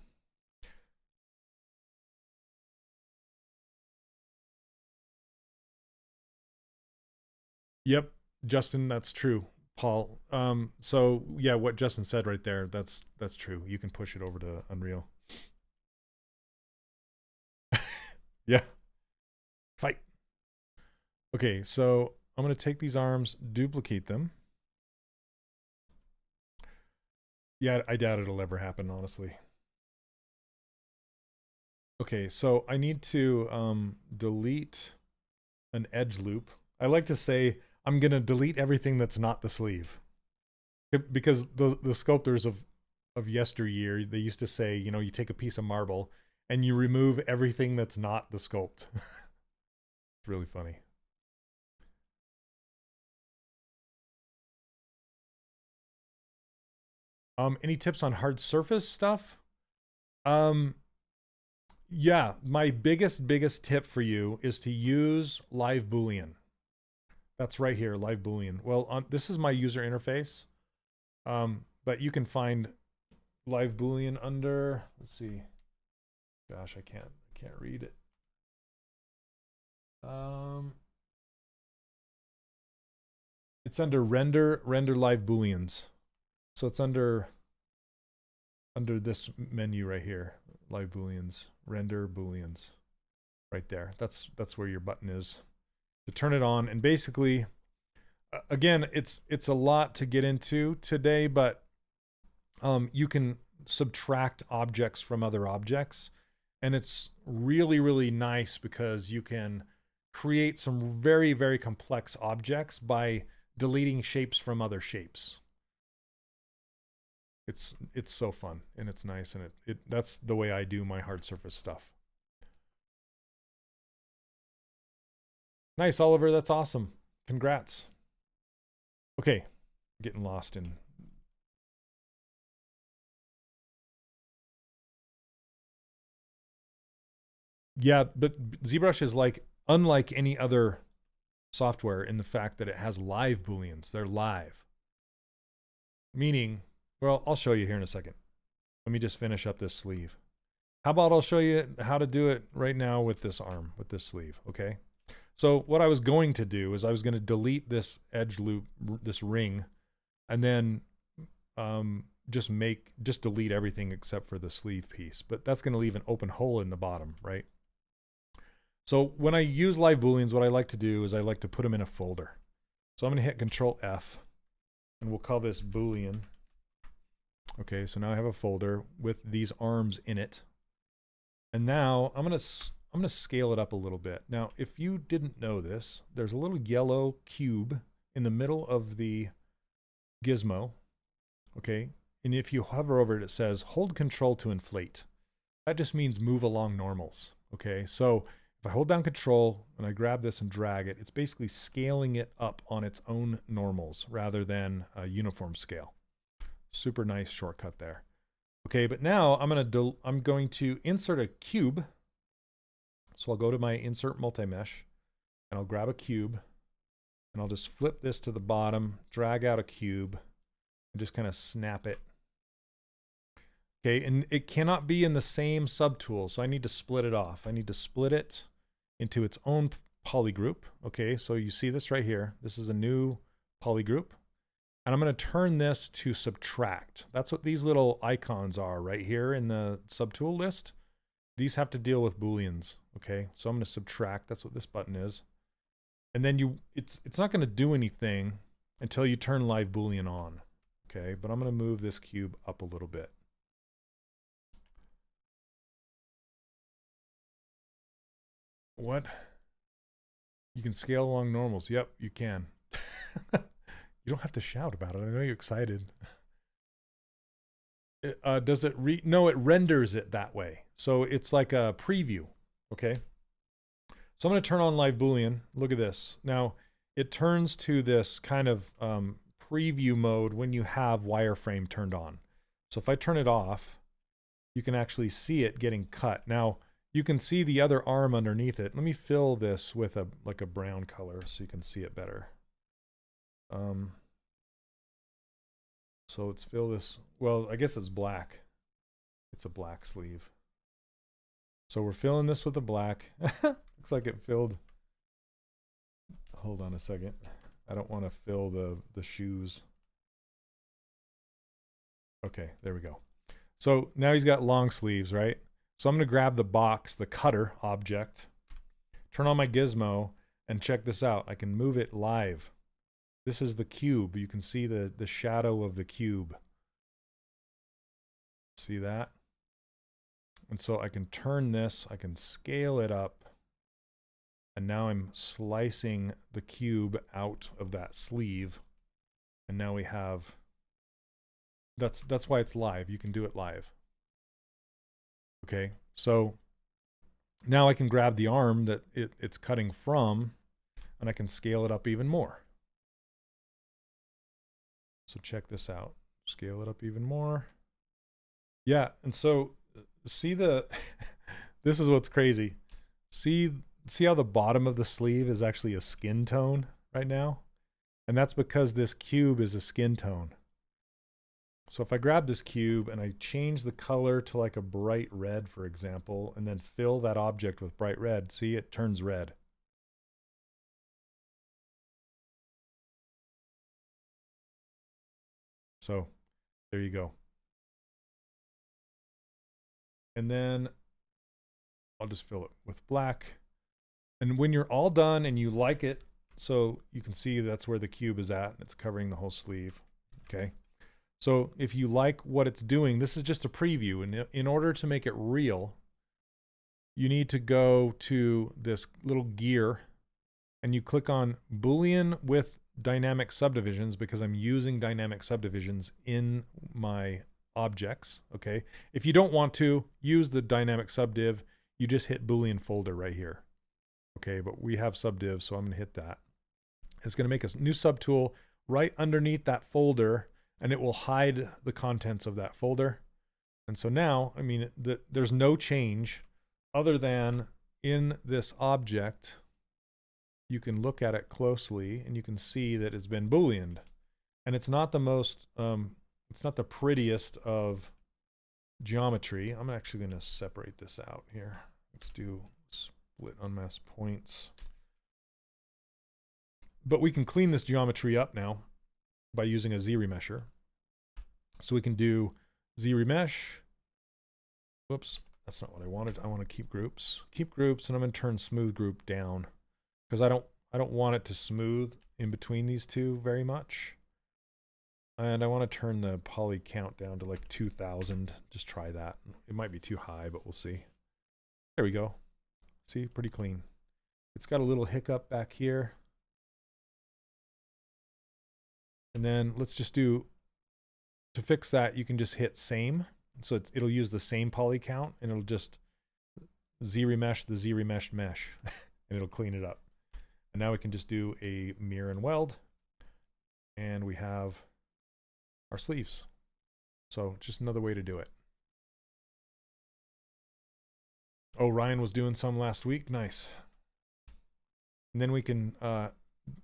Yep, Justin, that's true. Paul. So yeah, what Justin said right there, that's true. You can push it over to Unreal. Yeah. Fight. Okay, so I'm gonna take these arms, duplicate them. Yeah, I doubt it'll ever happen, honestly. Okay, so I need to delete an edge loop. I like to say I'm gonna delete everything that's not the sleeve, because the sculptors of yesteryear, they used to say, you know, you take a piece of marble and you remove everything that's not the sculpt. It's really funny. Any tips on hard surface stuff? Yeah, my biggest tip for you is to use Live Boolean. That's right here, Live Boolean. Well, this is my user interface, but you can find Live Boolean under, let's see. Gosh, I can't read it. It's under render Live Booleans. So it's under this menu right here, Live Booleans, render Booleans, right there. That's where your button is to turn it on. And basically, again, it's a lot to get into today, but you can subtract objects from other objects, and it's really nice because you can create some very complex objects by deleting shapes from other shapes. It's so fun, and it's nice, and that's the way I do my hard surface stuff. Nice, Oliver, that's awesome. Congrats. Okay, getting lost in. Yeah, but ZBrush is unlike any other software in the fact that it has live Booleans. They're live. Meaning, well, I'll show you here in a second. Let me just finish up this sleeve. How about I'll show you how to do it right now with this arm, with this sleeve, okay? So what I was going to do is I was going to delete this edge loop, this ring, and then just delete everything except for the sleeve piece. But that's going to leave an open hole in the bottom, right? So when I use live Booleans, what I like to do is I like to put them in a folder. So I'm going to hit Control F, and we'll call this Boolean. Okay, so now I have a folder with these arms in it. And now I'm going to scale it up a little bit. Now, if you didn't know this, there's a little yellow cube in the middle of the gizmo. Okay, and if you hover over it, it says hold Control to inflate. That just means move along normals. Okay, so if I hold down Control and I grab this and drag it, it's basically scaling it up on its own normals rather than a uniform scale. Super nice shortcut there. Okay, but now I'm going to insert a cube. So I'll go to my Insert Multi-Mesh, and I'll grab a cube, and I'll just flip this to the bottom, drag out a cube, and just kind of snap it. Okay, and it cannot be in the same subtool, so I need to split it off. I need to split it into its own polygroup. Okay, so you see this right here. This is a new polygroup. And I'm going to turn this to subtract. That's what these little icons are right here in the subtool list. These have to deal with Booleans. Okay, so I'm going to subtract. That's what this button is. And then it's not going to do anything until you turn live Boolean on. Okay, but I'm going to move this cube up a little bit. What? You can scale along normals. Yep, you can. You don't have to shout about it. I know you're excited. Does it no, it renders it that way. So it's like a preview, okay? So I'm going to turn on live Boolean. Look at this. Now, it turns to this kind of preview mode when you have wireframe turned on. So if I turn it off, you can actually see it getting cut. Now, you can see the other arm underneath it. Let me fill this with like a brown color so you can see it better. So let's fill this, well, I guess it's black. It's a black sleeve. So we're filling this with the black. Looks like it filled. Hold on a second. I don't want to fill the shoes. Okay, there we go. So now he's got long sleeves, right? So I'm going to grab the box, the cutter object, turn on my gizmo, and check this out. I can move it live. This is the cube. You can see the shadow of the cube. See that? And so I can turn this, I can scale it up, and now I'm slicing the cube out of that sleeve. And now we have, that's why it's live. You can do it live. Okay, so now I can grab the arm that it's cutting from, and I can scale it up even more. So check this out. Scale it up even more. Yeah, and so see the, this is what's crazy. See how the bottom of the sleeve is actually a skin tone right now? And that's because this cube is a skin tone. So if I grab this cube and I change the color to like a bright red, for example, and then fill that object with bright red, see, it turns red. So there you go. And then I'll just fill it with black. And when you're all done and you like it, so you can see that's where the cube is at. It's covering the whole sleeve. Okay. So if you like what it's doing, this is just a preview. And in order to make it real, you need to go to this little gear and you click on Boolean with dynamic subdivisions, because I'm using dynamic subdivisions in my objects. Okay. If you don't want to use the dynamic subdiv, you just hit Boolean folder right here. Okay. But we have subdiv, so I'm going to hit that. It's going to make a new subtool right underneath that folder, and it will hide the contents of that folder. And so now, I mean, there's no change other than in this object, you can look at it closely and you can see that it's been Booleaned. And it's not the most, it's not the prettiest of geometry. I'm actually going to separate this out here. Let's do split unmasked points. But we can clean this geometry up now by using a ZRemesher. So we can do ZRemesh. Whoops, that's not what I wanted. I want to keep groups. Keep groups, and I'm going to turn smooth group down because I don't want it to smooth in between these two very much. And I want to turn the poly count down to like 2000. Just try that. It might be too high, but we'll see. There we go. See, pretty clean. It's got a little hiccup back here. And then let's just do, to fix that, you can just hit same. So it'll use the same poly count, and it'll just ZRemesh the ZRemeshed mesh, and it'll clean it up. And now we can just do a mirror and weld, and we have our sleeves. So just another way to do it. Oh, Ryan was doing some last week. Nice. And then we can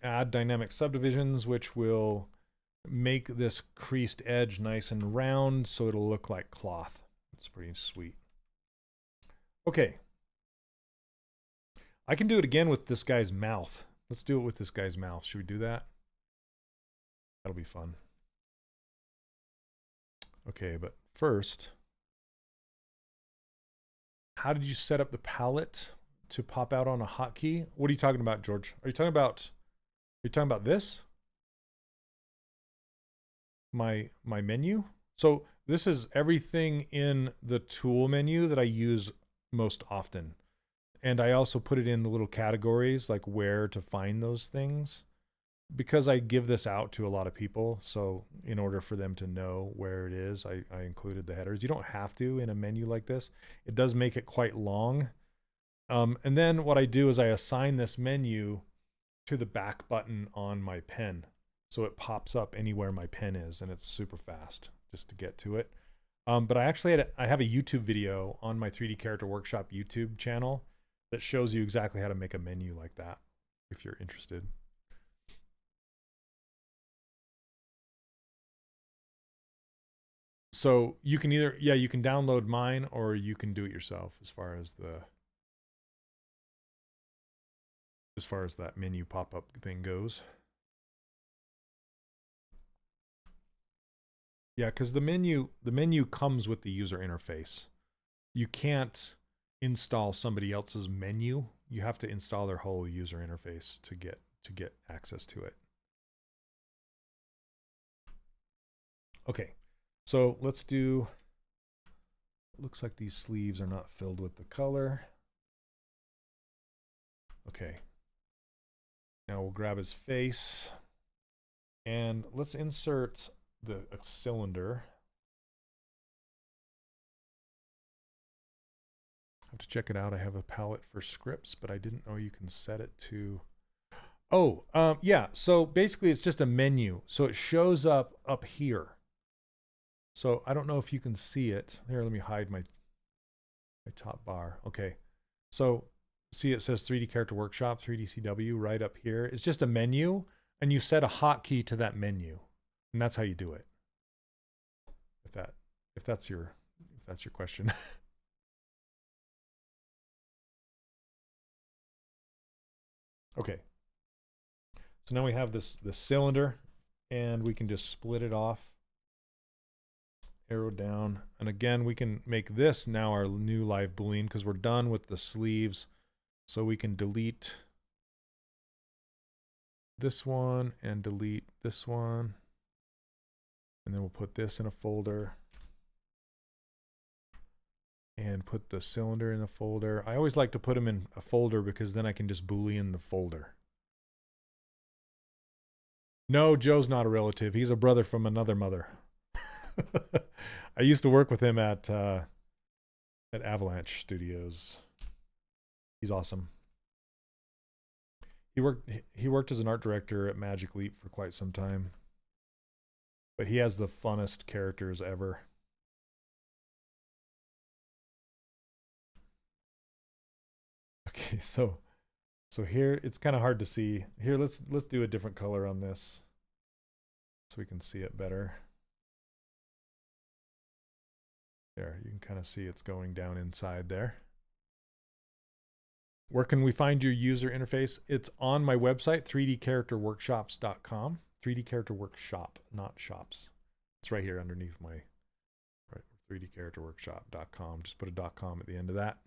add dynamic subdivisions, which will make this creased edge nice and round so it'll look like cloth. It's pretty sweet. Okay. I can do it again with this guy's mouth. Let's do it with this guy's mouth. Should we do that? That'll be fun. Okay, but first, how did you set up the palette to pop out on a hotkey? What are you talking about, George? Are you talking about this? My menu? So this is everything in the tool menu that I use most often. And I also put it in the little categories, like where to find those things, because I give this out to a lot of people. So in order for them to know where it is, I included the headers. You don't have to in a menu like this. It does make it quite long. And then what I do is I assign this menu to the back button on my pen. So it pops up anywhere my pen is, and it's super fast just to get to it. But I actually I have a YouTube video on my 3D Character Workshop YouTube channel that shows you exactly how to make a menu like that, if you're interested. So you can either, yeah, you can download mine or you can do it yourself as far as that menu pop-up thing goes. Yeah, because the menu comes with the user interface. You can't install somebody else's menu. You have to install their whole user interface to get access to it. Okay, so let's do, looks like these sleeves are not filled with the color. Okay, now we'll grab his face and let's insert a cylinder. I have to check it out. I have a palette for scripts, but I didn't know you can set it to, oh, yeah, so basically it's just a menu. So it shows up here. So I don't know if you can see it. Here, let me hide my top bar. Okay. So see it says 3D Character Workshop, 3DCW right up here. It's just a menu and you set a hotkey to that menu. And that's how you do it. If that's your question. Okay. So now we have this cylinder and we can just split it off. Arrow down, and again we can make this now our new live boolean because we're done with the sleeves, so we can delete this one and delete this one, and then we'll put this in a folder and put the cylinder in a folder. I always like to put them in a folder because then I can just boolean the folder. No, Joe's not a relative. He's a brother from another mother. I used to work with him at Avalanche Studios. He's awesome. He worked as an art director at Magic Leap for quite some time. But he has the funnest characters ever. Okay, so here it's kind of hard to see. Here, let's do a different color on this so we can see it better. There, you can kind of see it's going down inside there. Where can we find your user interface? It's on my website, 3dcharacterworkshops.com. 3D Character Workshop, not shops. It's right here underneath my 3dcharacterworkshop.com. Just put a .com at the end of that.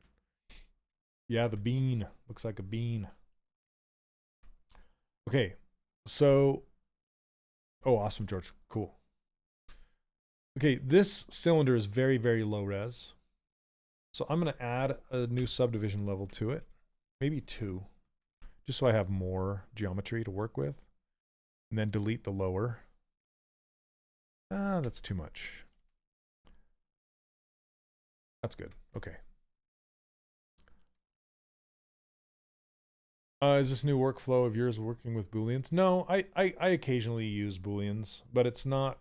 Yeah, the bean. Looks like a bean. Okay, so, oh, awesome, George. Cool. Okay, this cylinder is very, very low res. So I'm going to add a new subdivision level to it. Maybe 2. Just so I have more geometry to work with. And then delete the lower. That's too much. That's good. Okay. Is this new workflow of yours working with Booleans? No, I occasionally use Booleans, but it's not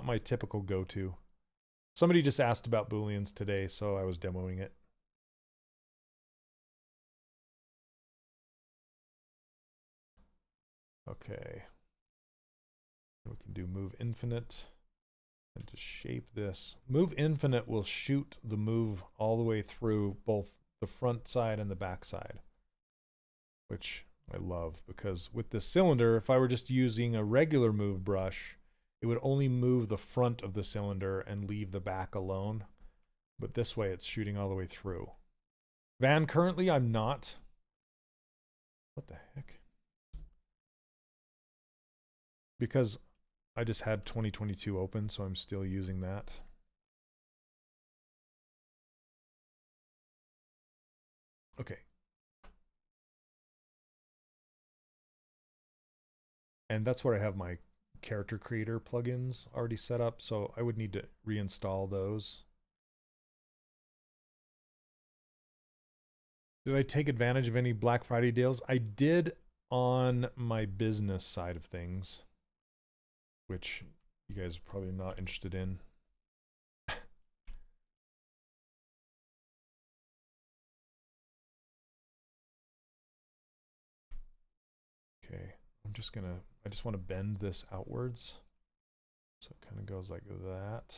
my typical go-to. Somebody just asked about Booleans today, so I was demoing it. Okay. We can do move infinite and just shape this. Move infinite will shoot the move all the way through both the front side and the back side, which I love, because with this cylinder, if I were just using a regular move brush, it would only move the front of the cylinder and leave the back alone. But this way it's shooting all the way through. Van, currently I'm not. What the heck? Because I just had 2022 open, so I'm still using that. Okay. And that's where I have my character creator plugins already set up, so I would need to reinstall those. Did I take advantage of any Black Friday deals? I did on my business side of things, which you guys are probably not interested in. Okay, I just want to bend this outwards. So it kind of goes like that.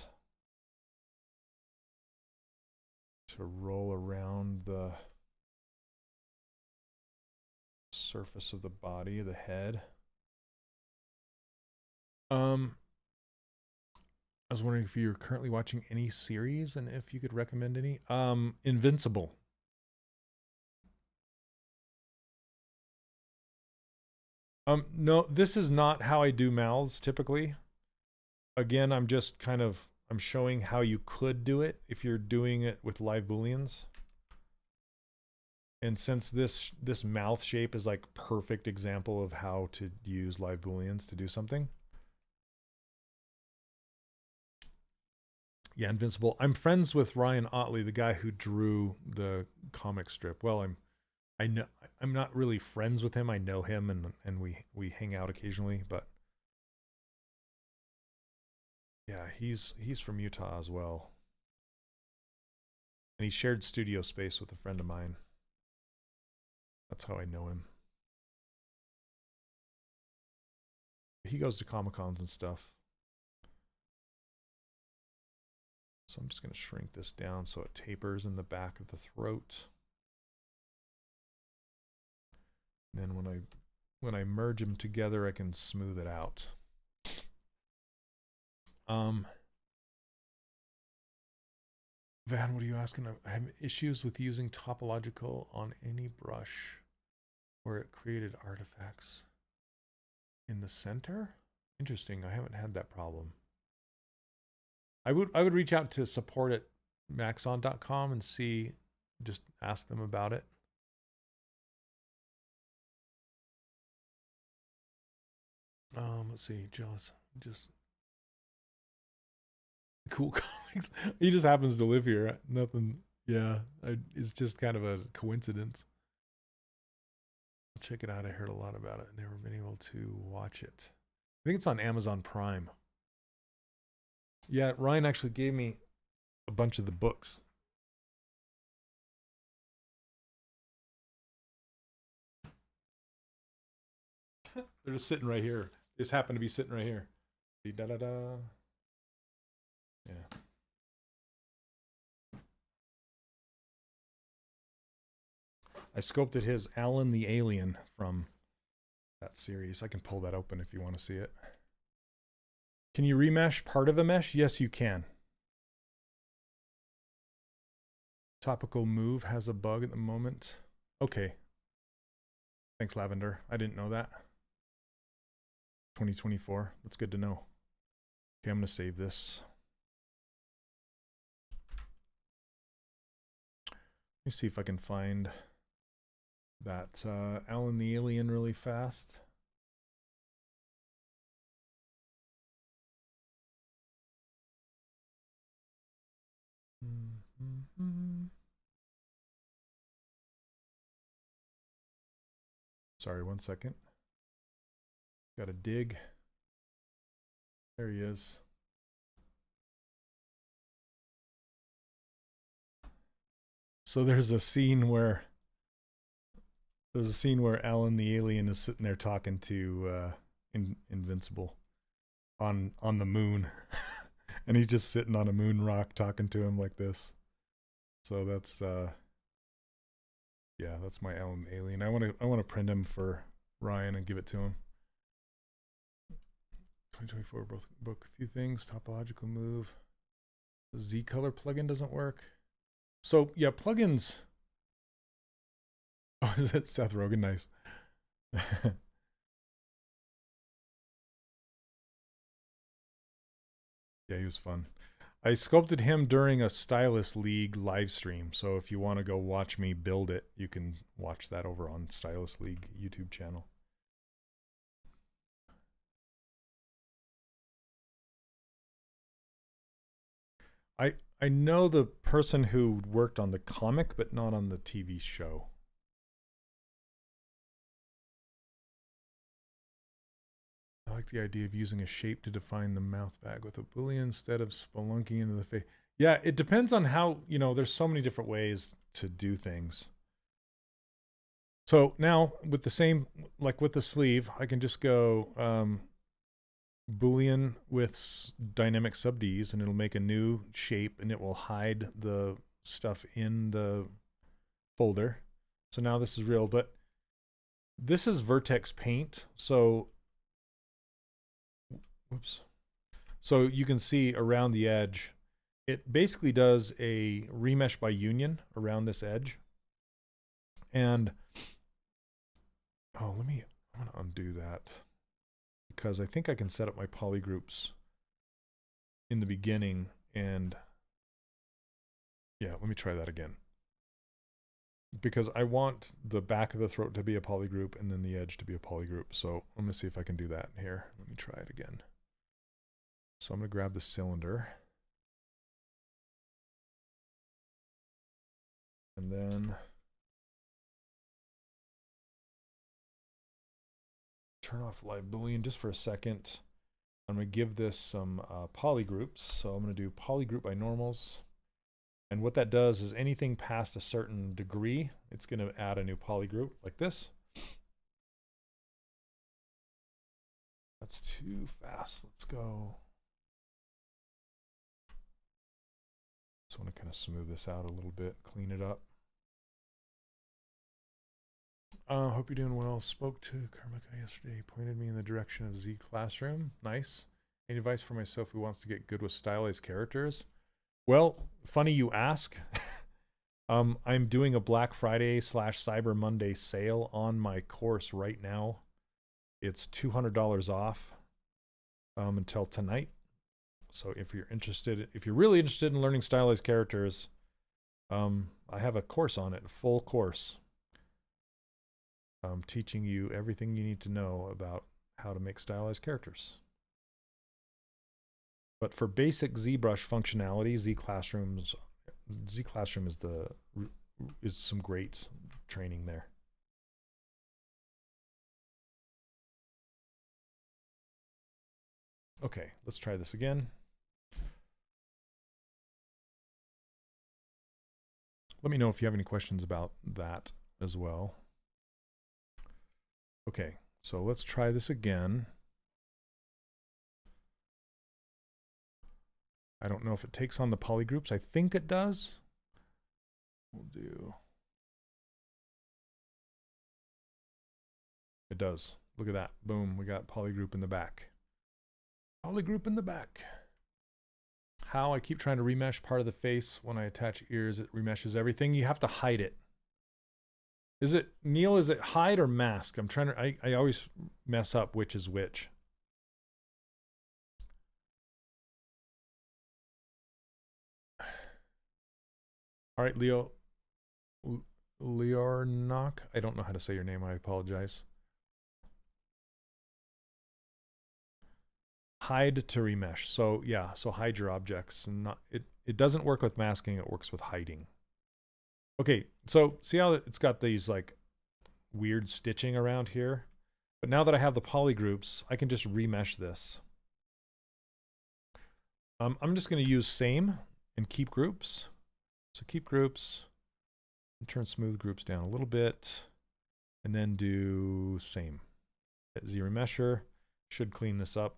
to roll around the surface of the body, the head. I was wondering if you're currently watching any series and if you could recommend any. Invincible. No, this is not how I do mouths typically. Again, I'm just kind of, I'm showing how you could do it if you're doing it with live booleans. And since this mouth shape is like perfect example of how to use live booleans to do something. Yeah, Invincible. I'm friends with Ryan Otley, the guy who drew the comic strip. Well, I'm not really friends with him. I know him and we hang out occasionally, but yeah, he's from Utah as well. And he shared studio space with a friend of mine. That's how I know him. He goes to Comic-Cons and stuff. So I'm just going to shrink this down so it tapers in the back of the throat. And then when I merge them together, I can smooth it out. Van, what are you asking? I have issues with using topological on any brush where it created artifacts in the center. Interesting. I haven't had that problem. I would reach out to support at maxon.com and see, just ask them about it. Let's see, jealous, just cool colleagues. He just happens to live here. Nothing, yeah, it's just kind of a coincidence. I'll check it out. I heard a lot about it. Never been able to watch it. I think it's on Amazon Prime. Yeah, Ryan actually gave me a bunch of the books. They're just sitting right here. They just happen to be sitting right here. Da da da. Yeah. I sculpted his Alan the Alien from that series. I can pull that open if you want to see it. Can you remesh part of a mesh? Yes, you can. Topical Move has a bug at the moment. Okay. Thanks, Lavender. I didn't know that. 2024. That's good to know. Okay, I'm going to save this. Let me see if I can find that Alan the Alien really fast. Sorry, 1 second. Got to dig. There he is. So there's a scene where Alan the Alien is sitting there talking to Invincible on the moon. And he's just sitting on a moon rock talking to him like this. So that's yeah, that's my Alan the Alien. I want to print him for Ryan and give it to him. 2024 book a few things. Topological Move. The Z Color plugin doesn't work. So yeah, plugins. Oh, is that Seth Rogen? Nice. Yeah, he was fun. I sculpted him during a Stylist League live stream. So if you want to go watch me build it, you can watch that over on Stylist League YouTube channel. I know the person who worked on the comic, but not on the TV show. I like the idea of using a shape to define the mouth bag with a boolean instead of spelunking into the face. Yeah, it depends on how, you know, there's so many different ways to do things. So now with the same, like with the sleeve, I can just go Boolean with dynamic sub Ds and it'll make a new shape and it will hide the stuff in the folder. So now this is real, but this is vertex paint. So, whoops. So you can see around the edge, it basically does a remesh by union around this edge. And, oh, I'm going to undo that because I think I can set up my polygroups in the beginning. And yeah, let me try that again. Because I want the back of the throat to be a polygroup and then the edge to be a polygroup. So I'm going to see if I can do that here. Let me try it again. So I'm going to grab the cylinder. And then turn off live Boolean just for a second. I'm going to give this some polygroups. So I'm going to do polygroup by normals. And what that does is anything past a certain degree, it's going to add a new polygroup like this. That's too fast. Let's go. Just want to kind of smooth this out a little bit, clean it up. Hope you're doing well. Spoke to Karmika yesterday. Pointed me in the direction of Z Classroom. Nice. Any advice for myself who wants to get good with stylized characters? Well, funny you ask. I'm doing a Black Friday / Cyber Monday sale on my course right now. It's $200 off until tonight. So if you're interested, if you're really interested in learning stylized characters, I have a course on it, a full course. Teaching you everything you need to know about how to make stylized characters. But for basic ZBrush functionality, Z Classroom is some great training there. Okay, let's try this again. Let me know if you have any questions about that as well. Okay, so let's try this again. I don't know if it takes on the polygroups. I think it does. We'll do. It does. Look at that. Boom. We got polygroup in the back. Polygroup in the back. How I keep trying to remesh part of the face. When I attach ears, it remeshes everything. You have to hide it. Is it, Neil, is it hide or mask? I'm trying to, I always mess up which is which. All right, Leornock. I don't know how to say your name. I apologize. Hide to remesh. So yeah, so hide your objects. And not, it doesn't work with masking. It works with hiding. Okay, so see how it's got these like weird stitching around here? But now that I have the polygroups, I can just remesh this. I'm just going to use same and keep groups. So keep groups and turn smooth groups down a little bit and then do same. Hit Z remesher, should clean this up.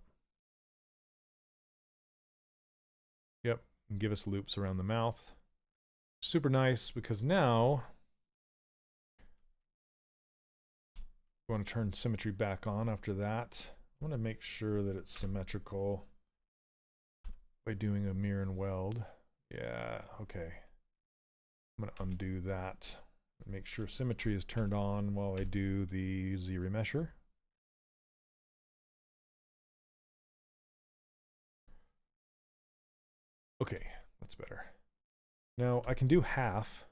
Yep, and give us loops around the mouth. Super nice because now we want to turn symmetry back on after that. I want to make sure that it's symmetrical by doing a mirror and weld. Yeah, okay. I'm going to undo that. Make sure symmetry is turned on while I do the Z remesher. Okay, that's better. Now I can do half,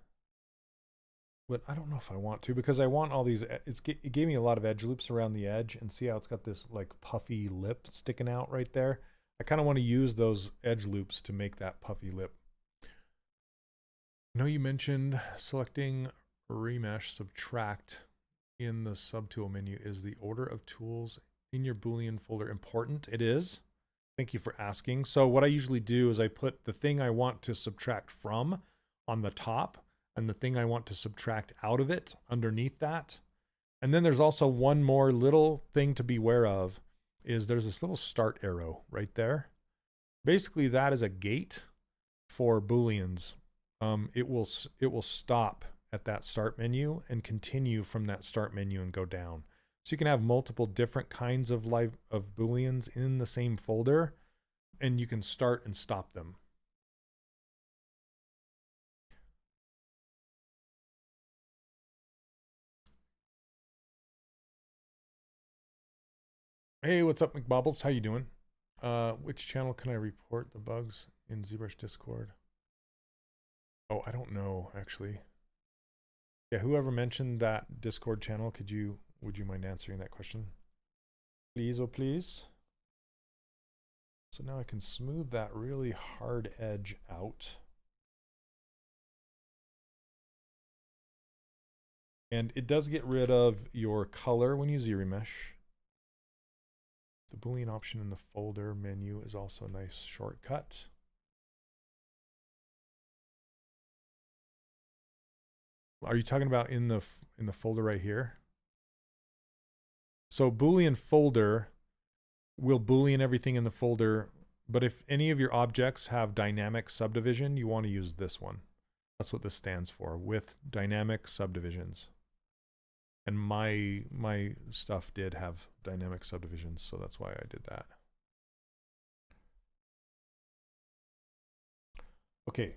but I don't know if I want to because I want all these, it gave me a lot of edge loops around the edge, and see how it's got this like puffy lip sticking out right there? I kind of want to use those edge loops to make that puffy lip. I know you mentioned selecting remesh subtract in the subtool menu. Is the order of tools in your Boolean folder important? It is. Thank you for asking. So what I usually do is I put the thing I want to subtract from on the top and the thing I want to subtract out of it underneath that. And then there's also one more little thing to be aware of is there's this little start arrow right there. Basically that is a gate for Booleans. it will stop at that start menu and continue from that start menu and go down. So you can have multiple different kinds of booleans in the same folder, and you can start and stop them. Hey, what's up, McBobbles? How you doing? Which channel can I report the bugs in ZBrush Discord? Oh, I don't know, actually. Yeah, whoever mentioned that Discord channel, would you mind answering that question? Please, oh please. So now I can smooth that really hard edge out. And it does get rid of your color when you ZBrush. The Boolean option in the folder menu is also a nice shortcut. Are you talking about in the folder right here? So Boolean folder will Boolean everything in the folder, but if any of your objects have dynamic subdivision, you want to use this one. That's what this stands for, with dynamic subdivisions. And my stuff did have dynamic subdivisions, so that's why I did that. Okay.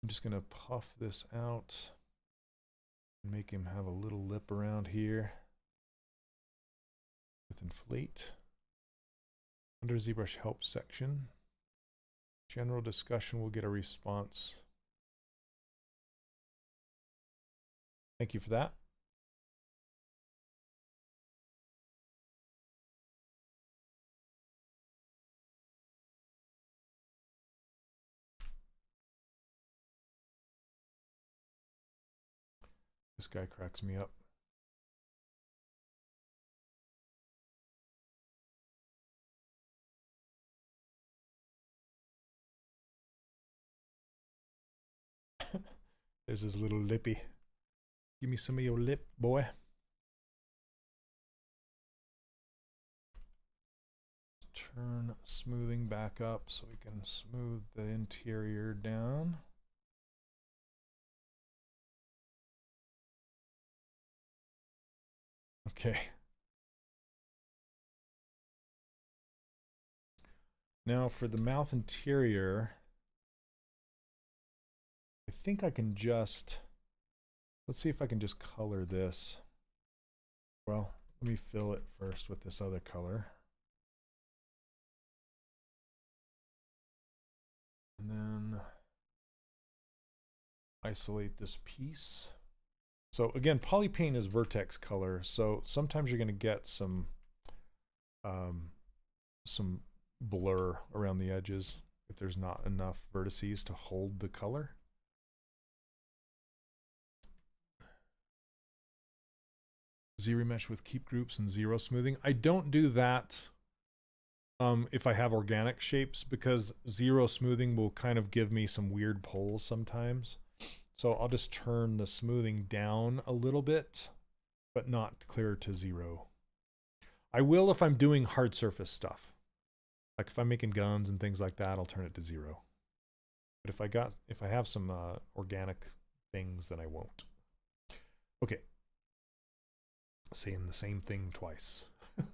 I'm just going to puff this out and make him have a little lip around here with inflate. Under ZBrush help section, general discussion will get a response. Thank you for that. This guy cracks me up. There's his little lippy. Give me some of your lip, boy. Turn smoothing back up so we can smooth the interior down. Okay. Now for the mouth interior, I think I can just, let's see if I can just color this. Well, let me fill it first with this other color. And then isolate this piece. So again, polypaint is vertex color, so sometimes you're going to get some blur around the edges if there's not enough vertices to hold the color. ZBrush with keep groups and zero smoothing. I don't do that if I have organic shapes, because zero smoothing will kind of give me some weird pulls sometimes. So I'll just turn the smoothing down a little bit, but not clear to zero. I will if I'm doing hard surface stuff. Like if I'm making guns and things like that, I'll turn it to zero. But if I have some organic things, then I won't. Okay. Saying the same thing twice. Come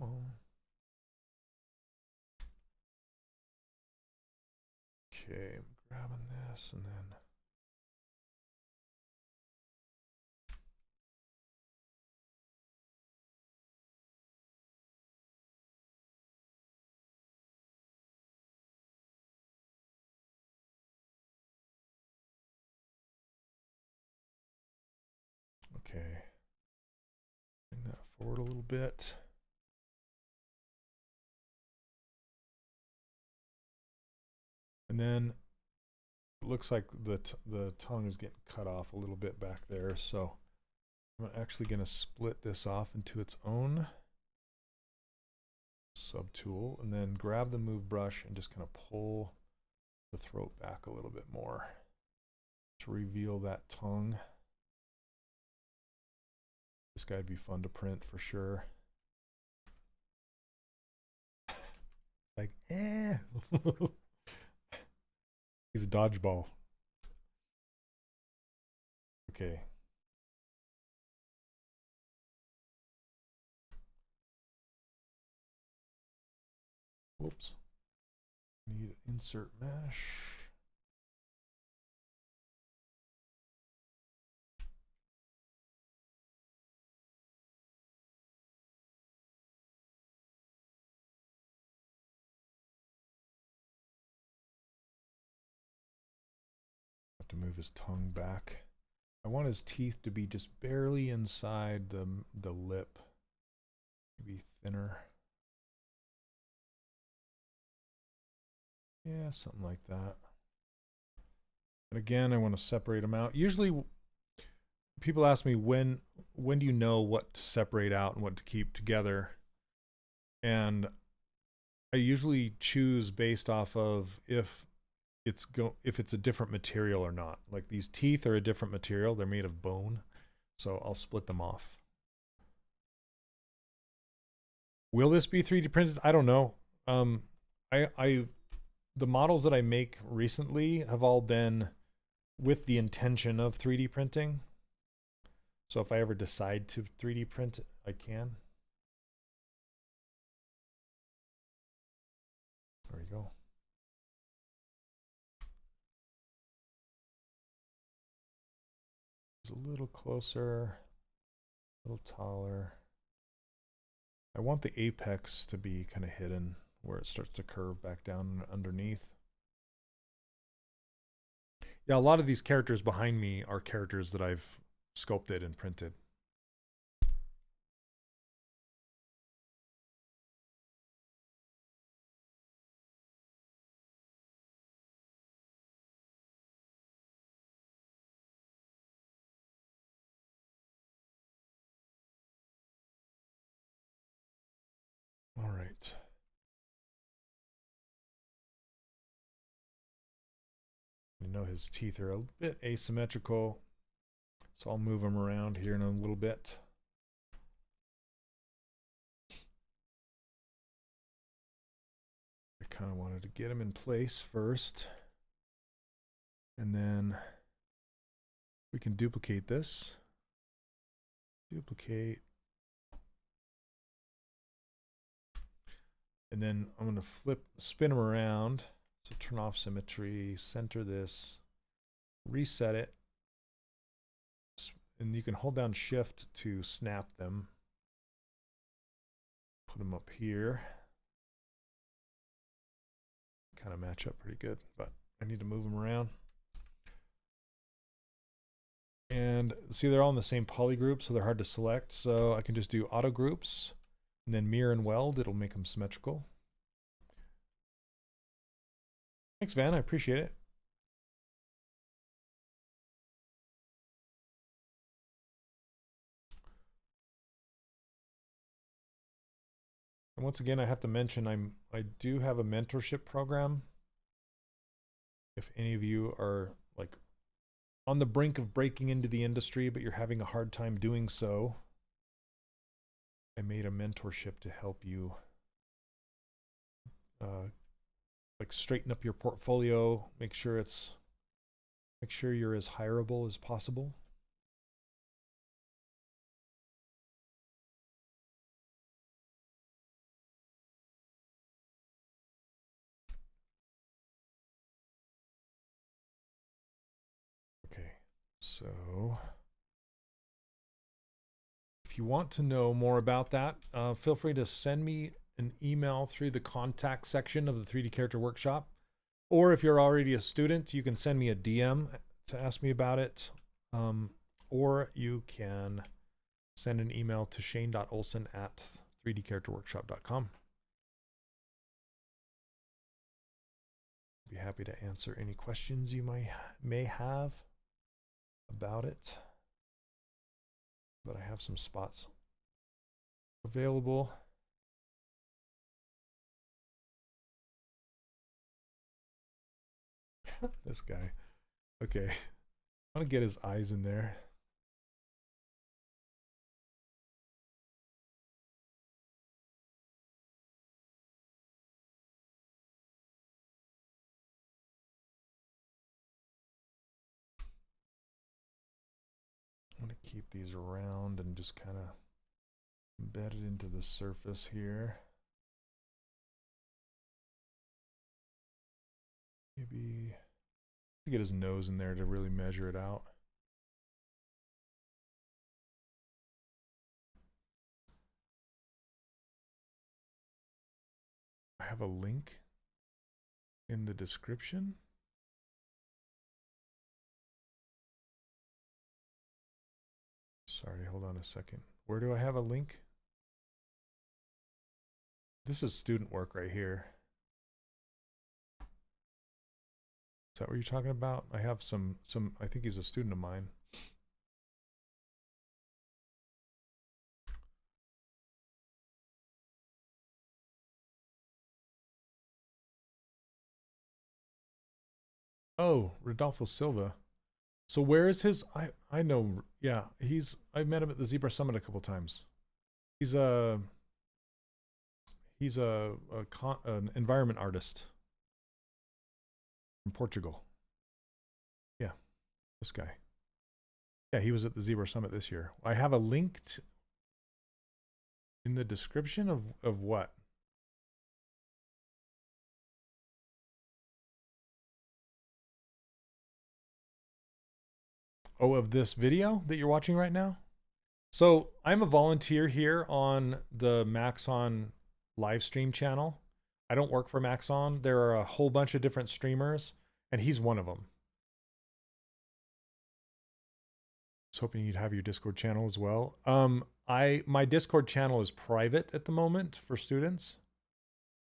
on. Okay, I'm grabbing this and then okay. Bring that forward a little bit. And then it looks like the tongue is getting cut off a little bit back there, so I'm actually going to split this off into its own subtool, and then grab the move brush and just kind of pull the throat back a little bit more to reveal that tongue. This guy'd be fun to print for sure. Like, he's a dodgeball. Okay. Whoops. Need insert mesh. To move his tongue back. I want his teeth to be just barely inside the lip. Maybe thinner. Yeah, something like that. And again, I want to separate them out. Usually people ask me when do you know what to separate out and what to keep together? And I usually choose based off of if it's a different material or not. Like these teeth are a different material. They're made of bone. So I'll split them off. Will this be 3D printed? I don't know. The models that I make recently have all been with the intention of 3D printing. So if I ever decide to 3D print, I can. There you go. A little closer, a little taller. I want the apex to be kind of hidden where it starts to curve back down underneath. Yeah, a lot of these characters behind me are characters that I've sculpted and printed. All right. You know his teeth are a bit asymmetrical, so I'll move them around here in a little bit. I kind of wanted to get him in place first, and then we can duplicate this. Duplicate. And then I'm going to spin them around. So turn off symmetry, center this, reset it. And you can hold down shift to snap them. Put them up here. Kind of match up pretty good, but I need to move them around. And see, they're all in the same poly group, so they're hard to select. So I can just do auto groups and then mirror and weld. It'll make them symmetrical. Thanks, Van. I appreciate it. And once again, I have to mention I do have a mentorship program. If any of you are like on the brink of breaking into the industry, but you're having a hard time doing so, I made a mentorship to help you like straighten up your portfolio, make sure you're as hireable as possible. Okay, so if you want to know more about that, feel free to send me an email through the contact section of the 3D Character Workshop. Or if you're already a student, you can send me a DM to ask me about it. Or you can send an email to shane.olson@3dcharacterworkshop.com. Be happy to answer any questions you may have about it. But I have some spots available. This guy. Okay. I want to get his eyes in there. keep these round and just kind of embed it into the surface here. Maybe get his nose in there to really measure it out. I have a link in the description. Sorry, hold on a second. Where do I have a link? This is student work right here. Is that what you're talking about? I have some, I think he's a student of mine. Oh, Rodolfo Silva. So where is his, I know, yeah, I met him at the ZBrush Summit a couple times. He's an environment artist from Portugal. Yeah, this guy. Yeah, he was at the ZBrush Summit this year. I have a link in the description of what? Oh, of this video that you're watching right now? So I'm a volunteer here on the Maxon live stream channel. I don't work for Maxon. There are a whole bunch of different streamers, and he's one of them. I was hoping you'd have your Discord channel as well. My Discord channel is private at the moment for students,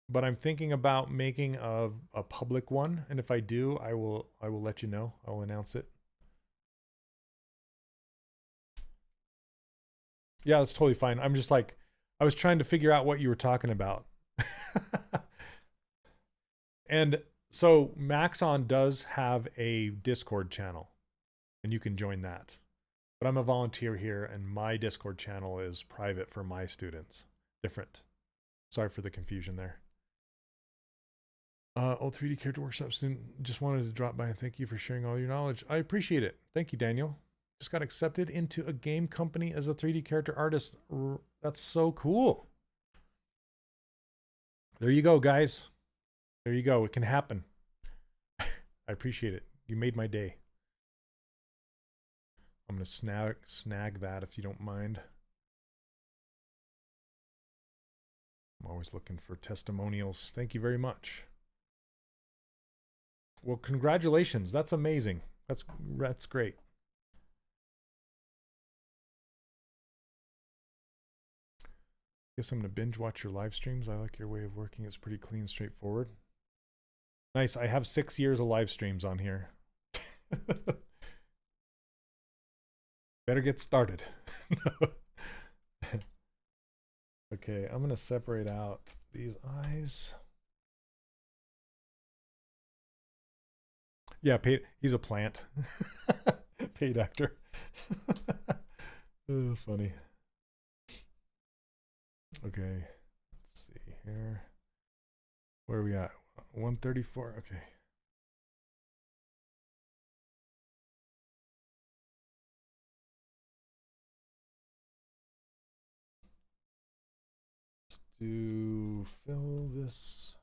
but I'm thinking about making a public one, and if I do, I will let you know. I'll announce it. Yeah, that's totally fine. I'm just like, I was trying to figure out what you were talking about. And so Maxon does have a Discord channel, and you can join that. But I'm a volunteer here, and my Discord channel is private for my students. Different. Sorry for the confusion there. Old 3D character workshop student, just wanted to drop by and thank you for sharing all your knowledge. I appreciate it. Thank you, Daniel. Just got accepted into a game company as a 3D character artist. That's so cool. There you go, guys. There you go. It can happen. I appreciate it. You made my day. I'm going to snag that if you don't mind. I'm always looking for testimonials. Thank you very much. Well, congratulations. That's amazing. That's great. Guess I'm going to binge watch your live streams. I like your way of working. It's pretty clean, straightforward. Nice. I have 6 years of live streams on here. Better get started. Okay, I'm going to separate out these eyes. Yeah, he's a plant. Paid actor. Oh, funny. Okay, let's see here. Where are we at? 134. Okay. To fill this,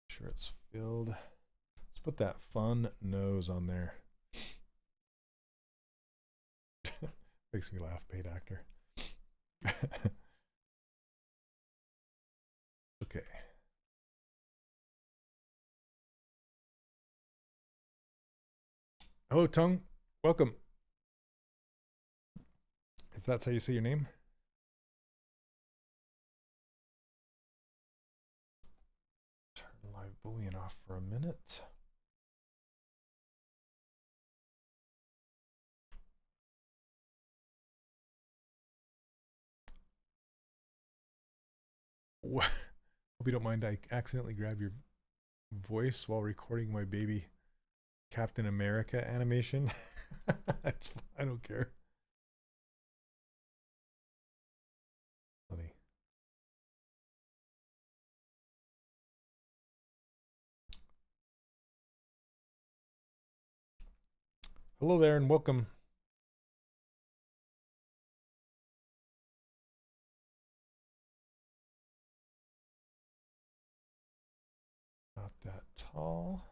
make sure it's filled. Let's put that fun nose on there. Makes me laugh, paid actor. Okay. Hello, Tung. Welcome. If that's how you say your name. Turn live Boolean off for a minute. Hope you don't mind I accidentally grabbed your voice while recording my baby Captain America animation. I don't care. Funny. Hello there and welcome. tall.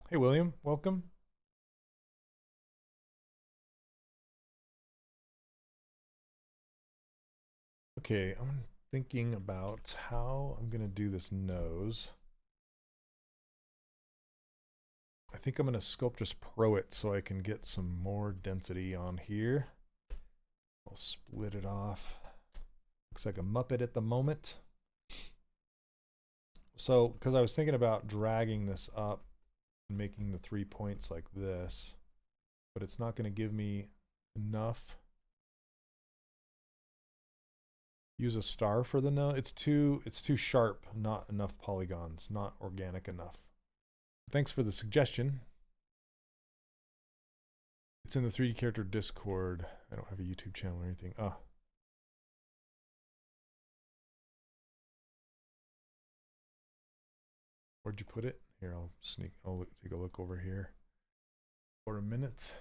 Hey, William, welcome. Okay, I'm thinking about how I'm going to do this nose. I think I'm going to Sculptress Pro it so I can get some more density on here. I'll split it off. Looks like a Muppet at the moment. So, because I was thinking about dragging this up and making the 3 points like this, but it's not going to give me enough. Use a star for the nose. It's too sharp, not enough polygons, not organic enough. Thanks for the suggestion. It's in the 3D character Discord. I don't have a YouTube channel or anything. Ah. Where'd you put it? Here, I'll take a look over here for a minute.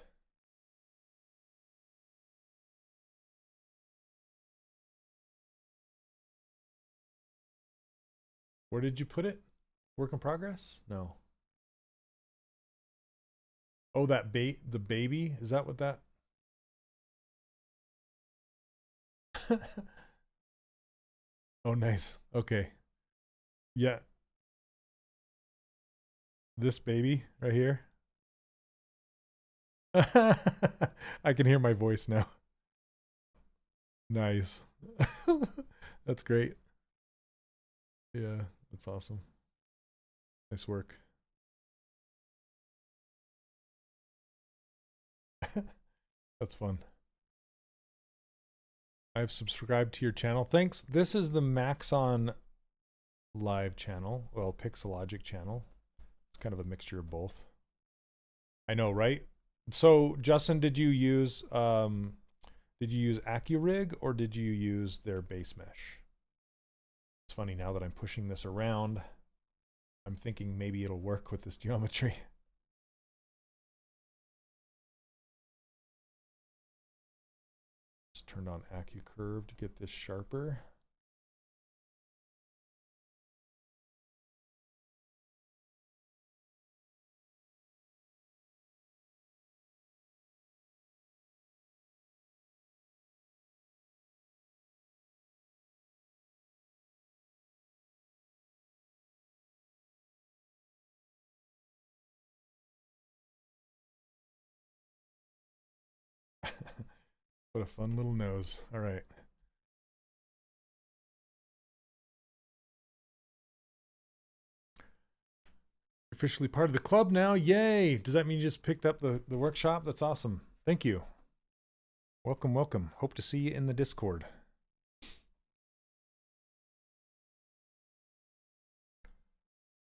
Where did you put it? Work in progress? No. Oh, that the baby? Is that what that? Oh, nice. Okay. Yeah. This baby right here. I can hear my voice now. Nice. That's great. Yeah, that's awesome. Nice work. That's fun. I've subscribed to your channel. Thanks. This is the Maxon live channel. Well, Pixelogic channel. It's kind of a mixture of both. I know, right? So, Justin, did you use AccuRig or did you use their base mesh? It's funny now that I'm pushing this around, I'm thinking maybe it'll work with this geometry. Just turned on AccuCurve to get this sharper. What a fun little nose. All right. Officially part of the club now. Yay. Does that mean you just picked up the workshop? That's awesome. Thank you. Welcome, welcome. Hope to see you in the Discord.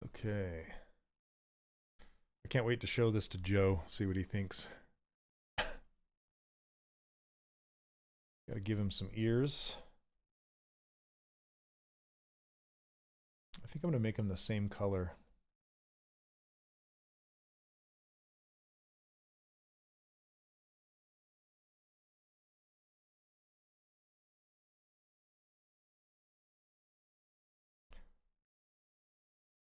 Okay. I can't wait to show this to Joe, see what he thinks. Got to give him some ears. I think I'm going to make him the same color.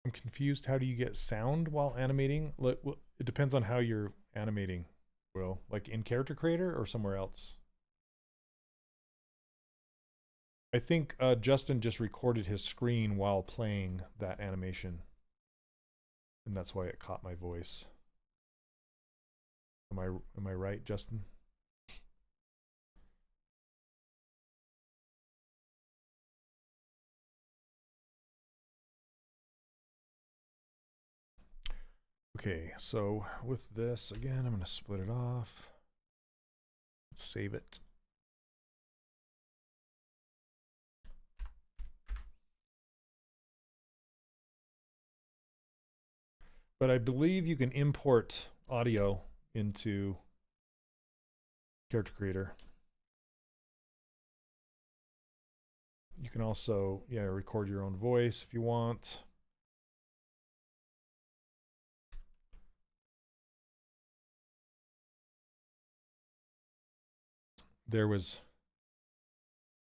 I'm confused. How do you get sound while animating? It depends on how you're animating, Will. Like in Character Creator or somewhere else? I think Justin just recorded his screen while playing that animation. And that's why it caught my voice. Am I right, Justin? Okay, so with this, again, I'm going to split it off. Let's save it. But I believe you can import audio into Character Creator. You can also, record your own voice if you want.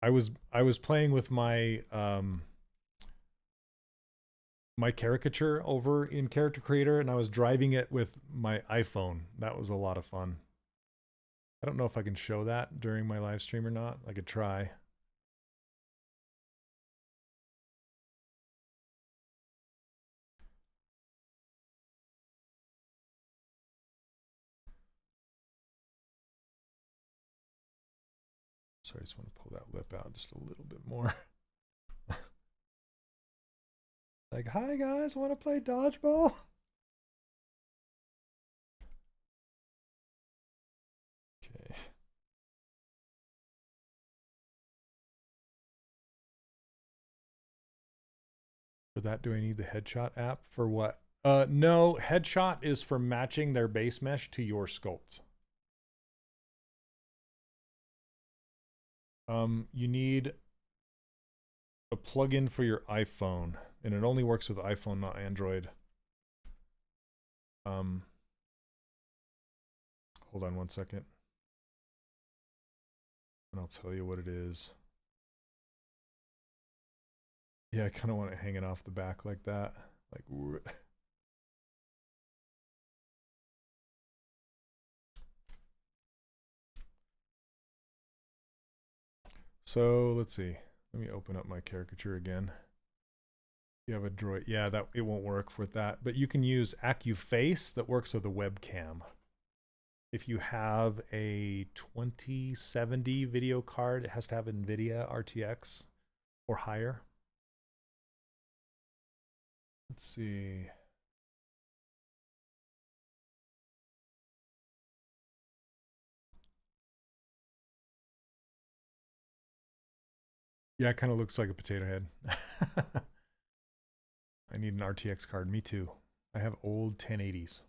I was playing with my my caricature over in Character Creator, and I was driving it with my iPhone. That was a lot of fun. I don't know if I can show that during my live stream or not. I could try. Sorry, I just want to pull that lip out just a little bit more. Like, hi guys, want to play dodgeball? Okay. For that, do I need the headshot app? For what? No, headshot is for matching their base mesh to your sculpts. You need a plugin for your iPhone, and it only works with iPhone, not Android. Hold on one second, and I'll tell you what it is. Yeah, I kind of want it hanging off the back like that. Like, so let's see. Let me open up my caricature again. You have a droid. Yeah, that it won't work with that, but you can use AccuFace that works with a webcam. If you have a 2070 video card, it has to have NVIDIA RTX or higher. Let's see. Yeah, it kind of looks like a potato head. I need an RTX card. Me too. I have old 1080s.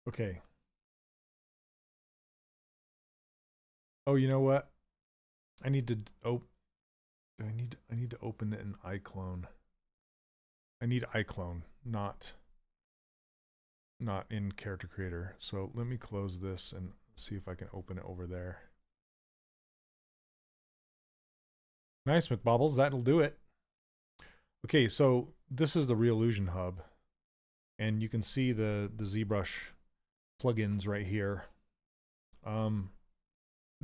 Okay. Oh, you know what? I need to I need to open it in iClone. I need iClone, not in Character Creator. So let me close this and see if I can open it over there. Nice, McBobbles. That'll do it. Okay, so this is the Reallusion Hub, and you can see the ZBrush plugins right here.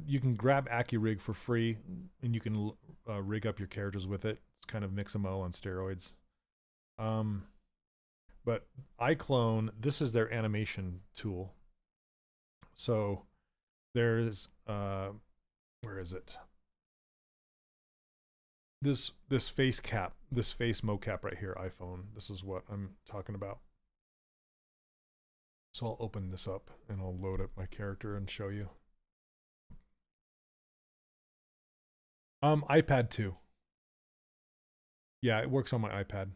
You can grab AccuRig for free, and you can rig up your characters with it. It's kind of Mixamo on steroids. But iClone, this is their animation tool. So there's where is it? This face cap, this face mocap right here, iPhone. This is what I'm talking about. So I'll open this up and I'll load up my character and show you. iPad too. Yeah, it works on my iPad.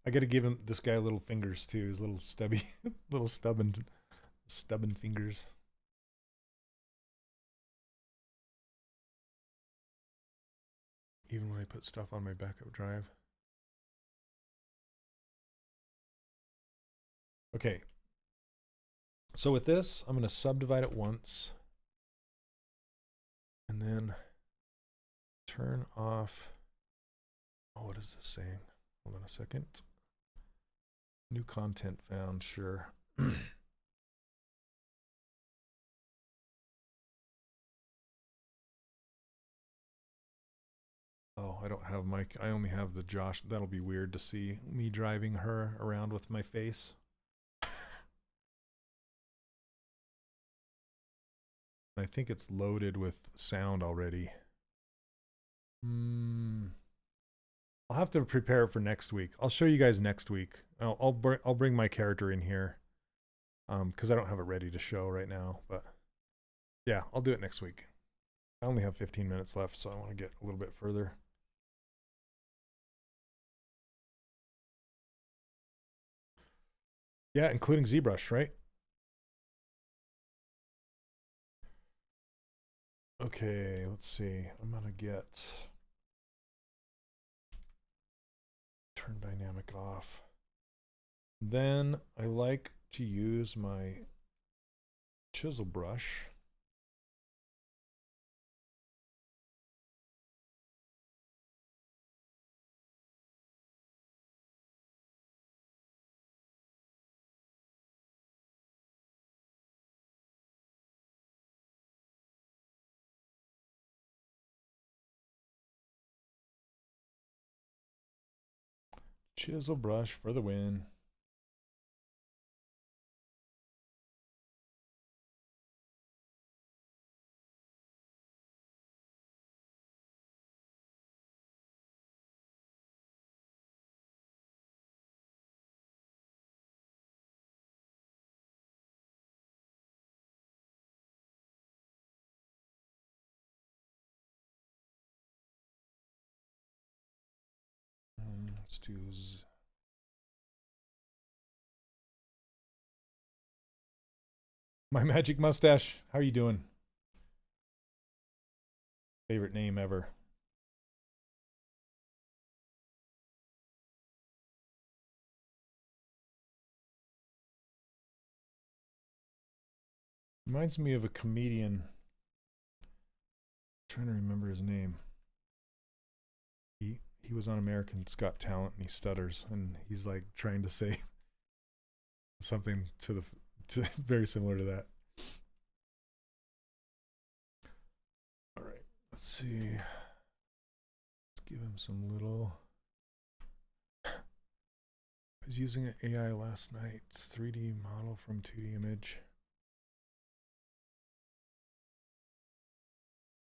I gotta give him this guy little fingers too, his little stubby, little stubborn fingers. Even when I put stuff on my backup drive. Okay. So with this, I'm going to subdivide it once. And then turn off. Oh, what is this saying? Hold on a second. New content found, sure. Oh, I don't have my, I only have the Josh. That'll be weird to see me driving her around with my face. I think it's loaded with sound already. I'll have to prepare it for next week. I'll show you guys next week. I'll bring my character in here, because I don't have it ready to show right now. But yeah, I'll do it next week. I only have 15 minutes left, so I want to get a little bit further. Yeah, including ZBrush, right? Okay, let's see. I'm gonna get turn dynamic off. Then I like to use my chisel brush. Chisel brush for the win. Let's do my magic mustache. How are you doing? Favorite name ever. Reminds me of a comedian. I'm trying to remember his name. He was on American's Got Talent and he stutters and he's like trying to say something to very similar to that. All right, let's see. Let's give him some little. I was using an AI last night. 3D model from 2D image.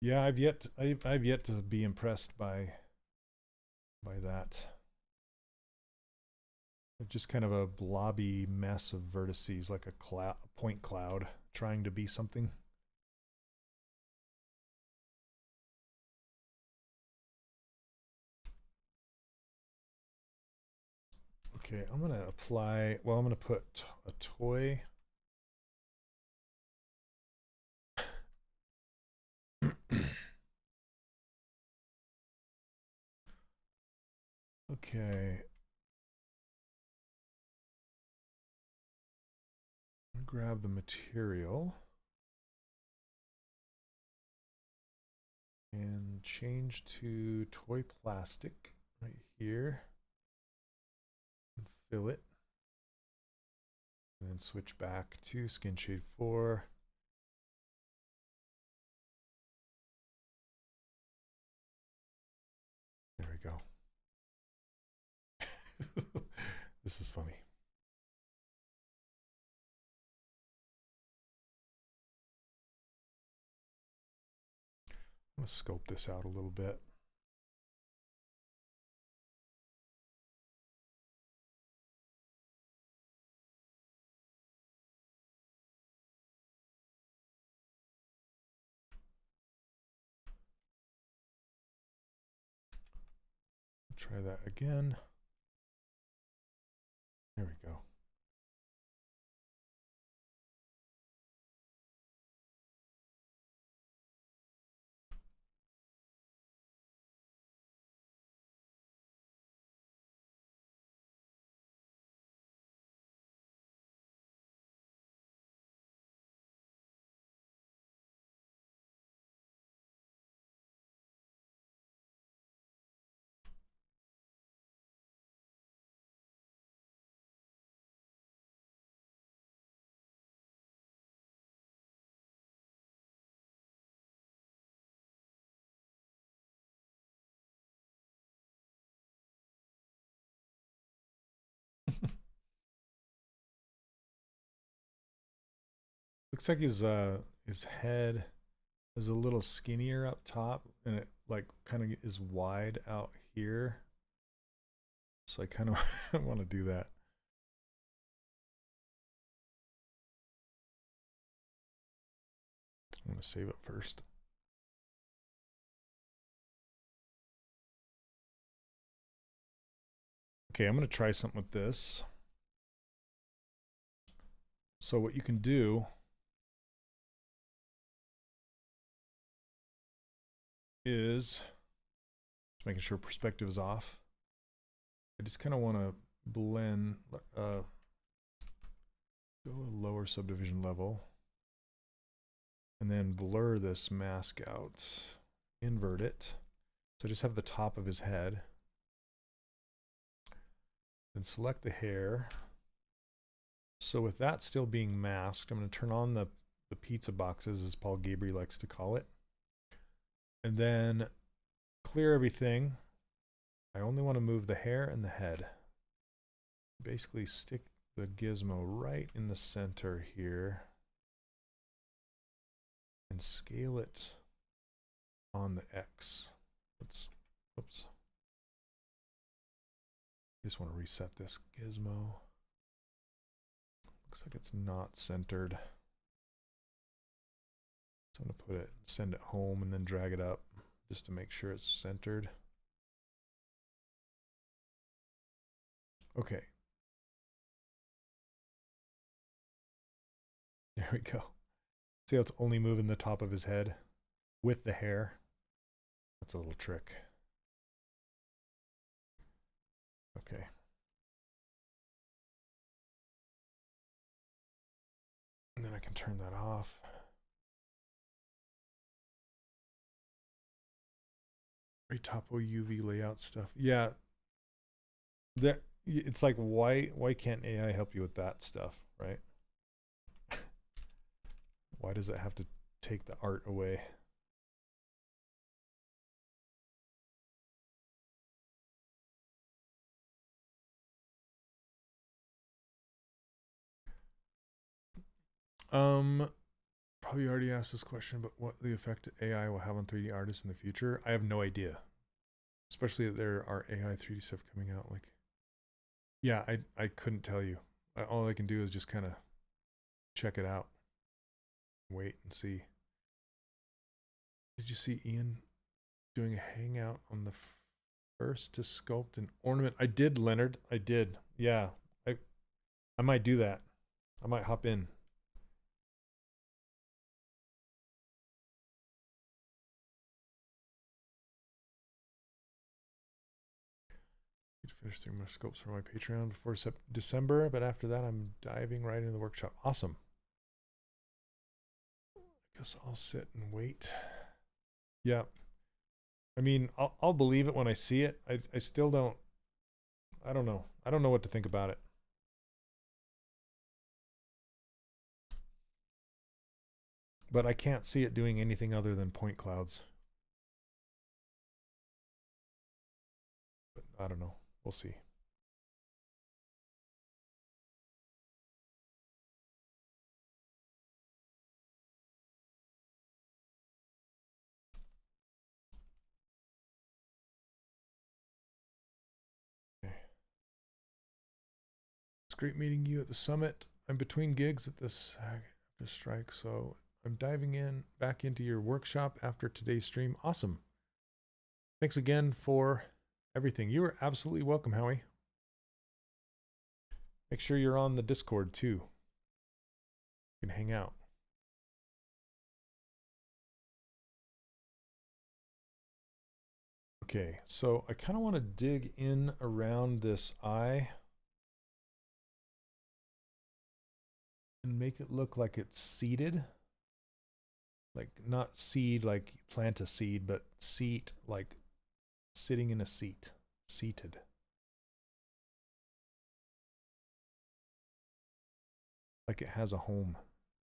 Yeah, I've yet to be impressed by that. Just kind of a blobby mess of vertices, like a point cloud trying to be something. Okay, I'm gonna apply. Well, I'm gonna put a toy. Okay. Grab the material and change to toy plastic right here and fill it, and then switch back to skin shade 4. There we go. This is funny. I'm going to sculpt this out a little bit. Try that again. There we go. Looks like his head is a little skinnier up top, and it like kind of is wide out here. So I kind of want to do that. I'm going to save it first. Okay, I'm going to try something with this. So what you can do is just making sure perspective is off. I just kind of want to blend, go a lower subdivision level. And then blur this mask out. Invert it. So just have the top of his head. Then select the hair. So with that still being masked, I'm going to turn on the pizza boxes, as Paul Gabry likes to call it. And then clear everything. I only want to move the hair and the head. Basically stick the gizmo right in the center here. And scale it on the X. Oops. Just want to reset this gizmo. Looks like it's not centered. So I'm going to put it, send it home, and then drag it up just to make sure it's centered. Okay. There we go. See how it's only moving the top of his head with the hair? That's a little trick. Okay. And then I can turn that off. Very topo UV layout stuff. Yeah. It's like, why can't AI help you with that stuff, right? Why does it have to take the art away? Probably already asked this question, but what the effect AI will have on 3D artists in the future? I have no idea. Especially that there are AI 3D stuff coming out. Like, yeah, I couldn't tell you. All I can do is just kind of check it out. Wait and see. Did you see Ian doing a hangout on the first to sculpt an ornament? I did, Leonard. I did. Yeah. I might do that. I might hop in. To finish 3 more sculpts for my Patreon before December, but after that I'm diving right into the workshop. Awesome. I guess I'll sit and wait. Yeah. I mean, I'll believe it when I see it. I still don't. I don't know. I don't know what to think about it. But I can't see it doing anything other than point clouds. But I don't know. We'll see. Okay. It's great meeting you at the summit. I'm between gigs at this strike, so I'm diving back into your workshop after today's stream. Awesome. Thanks again for everything. You are absolutely welcome, Howie. Make sure you're on the Discord too. You can hang out. Okay, so I kind of want to dig in around this eye and make it look like it's seated. Like not seed like plant a seed, but seat like sitting in a seat. Seated. Like it has a home.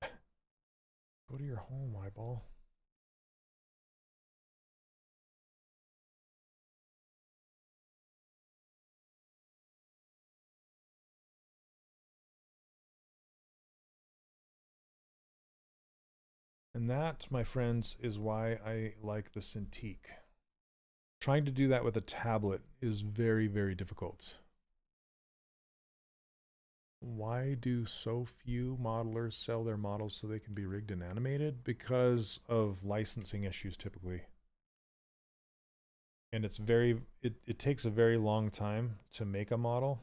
Go to your home, eyeball. And that, my friends, is why I like the Cintiq. Trying to do that with a tablet is very, very difficult. Why do so few modelers sell their models so they can be rigged and animated? Because of licensing issues typically. And it's it takes a very long time to make a model.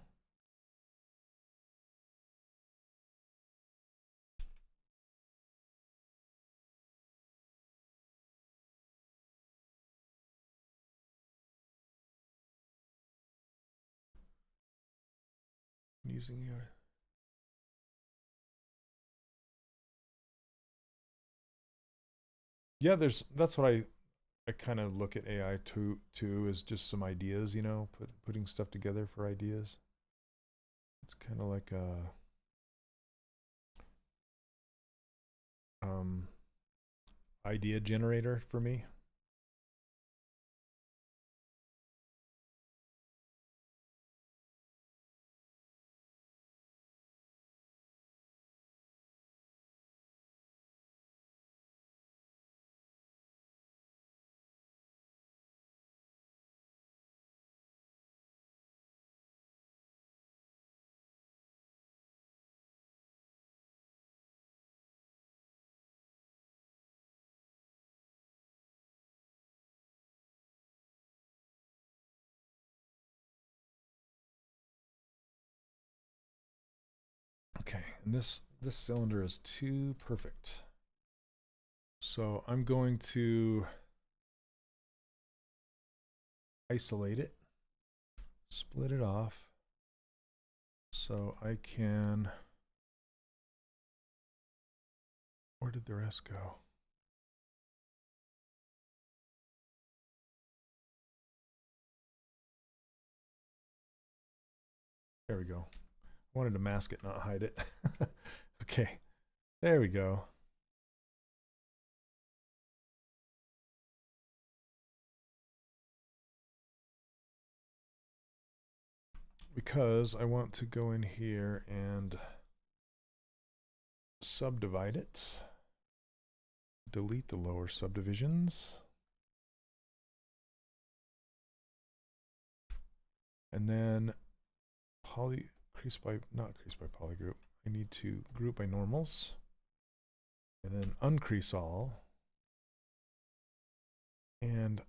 Using your Yeah, that's what I kind of look at AI too as just some ideas, you know, putting stuff together for ideas. It's kind of like a um, idea generator for me. Okay, and this cylinder is too perfect. So I'm going to isolate it, split it off, so I can. Where did the rest go? There we go. I wanted to mask it, not hide it. Okay, there we go. Because I want to go in here and subdivide it. Delete the lower subdivisions. And then crease by polygroup. I need to group by normals. And then uncrease all. And I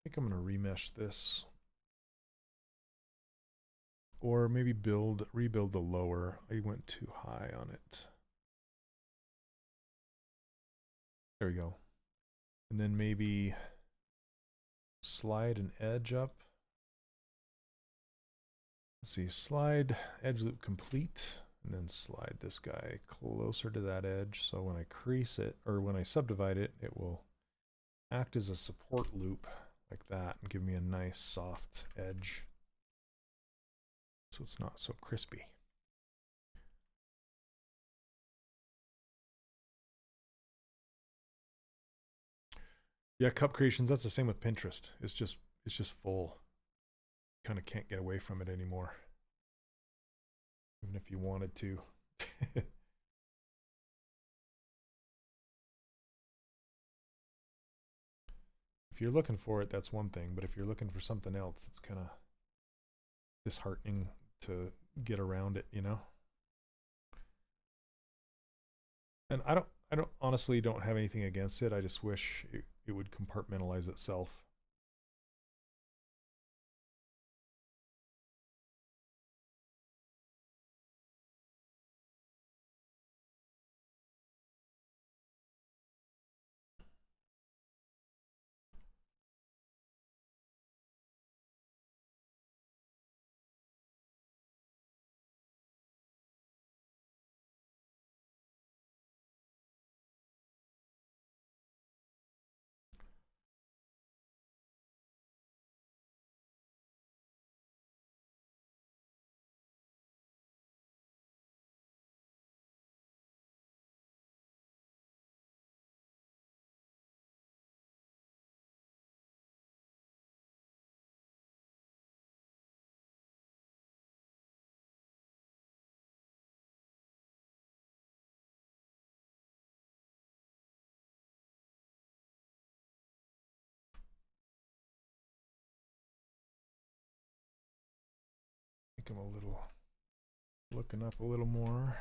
think I'm going to remesh this. Or maybe rebuild the lower. I went too high on it. There we go. And then maybe slide an edge up. Let's see, slide edge loop complete, and then slide this guy closer to that edge. So when I crease it, or when I subdivide it, it will act as a support loop like that and give me a nice soft edge. So it's not so crispy. Yeah, cup creations, that's the same with Pinterest. It's just full. Kind of can't get away from it anymore. Even if you wanted to. If you're looking for it, that's one thing, but if you're looking for something else, it's kind of disheartening to get around it, you know? And I honestly don't have anything against it. I just wish it would compartmentalize itself. I think I'm looking up a little more.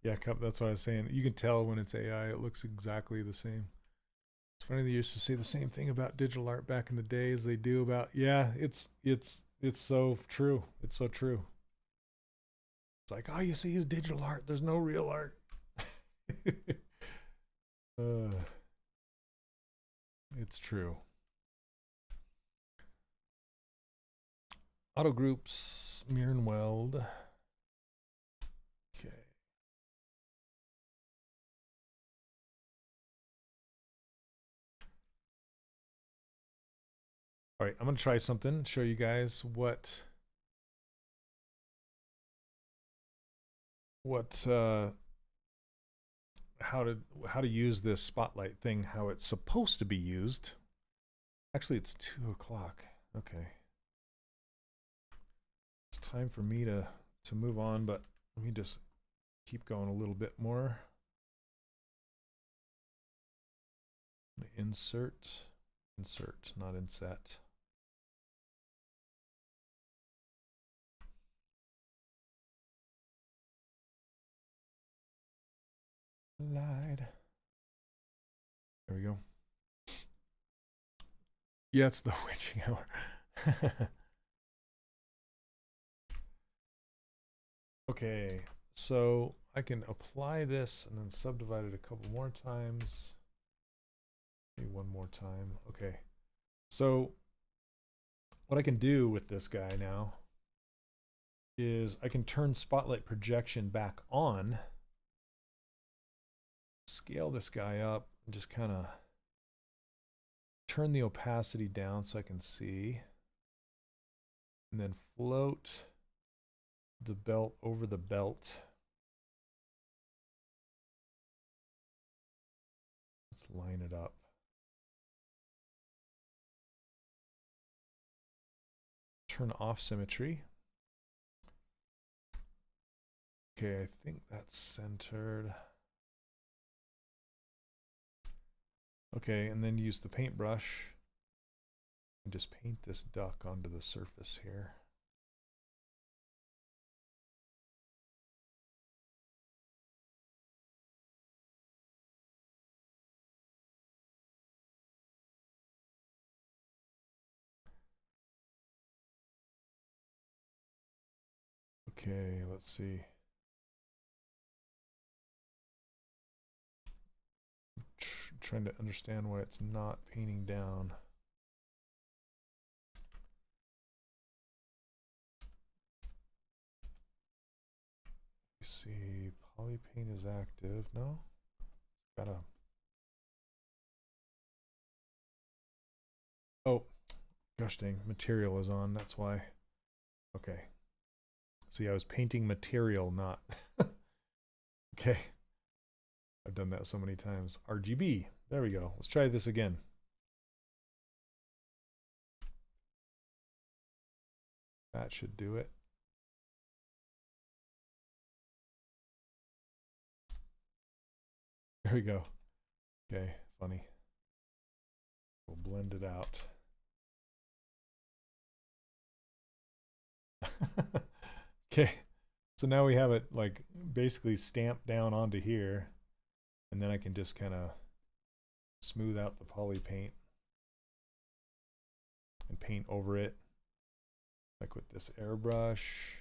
Yeah, that's what I was saying. You can tell when it's AI, it looks exactly the same. It's funny they used to say the same thing about digital art back in the day as they do about, yeah, it's so true. It's so true. It's like, all you see is digital art. There's no real art. It's true. Auto groups, mirror and weld. Okay. All right, I'm gonna try something, show you guys how to use this spotlight thing, how it's supposed to be used. Actually, it's 2 o'clock. Okay. It's time for me to move on, but let me just keep going a little bit more. Insert, not inset. Lied. There we go. Yeah, it's the witching hour. Okay, so I can apply this and then subdivide it a couple more times. Maybe one more time. Okay, so what I can do with this guy now is I can turn spotlight projection back on, scale this guy up, and just kind of turn the opacity down so I can see, and then float the belt over the belt. Let's line it up. Turn off symmetry. Okay, I think that's centered. Okay, and then use the paintbrush and just paint this duck onto the surface here. Okay, let's see. Trying to understand why it's not painting down. You see, poly paint is active. No? Gotta. Oh, gosh dang, material is on. That's why. Okay. See, I was painting material, not. Okay. I've done that so many times. RGB. There we go. Let's try this again. That should do it. There we go. Okay, funny. We'll blend it out. Okay, so now we have it like basically stamped down onto here, and then I can just kind of smooth out the poly paint and paint over it, like with this airbrush,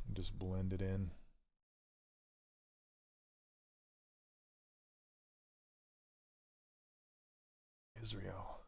and just blend it in. Israel.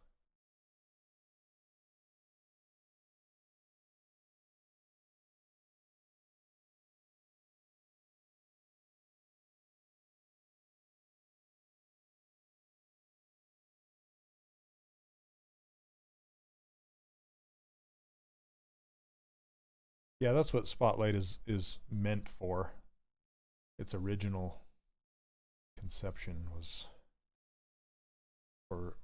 Yeah, that's what Spotlight is meant for. Its original conception was for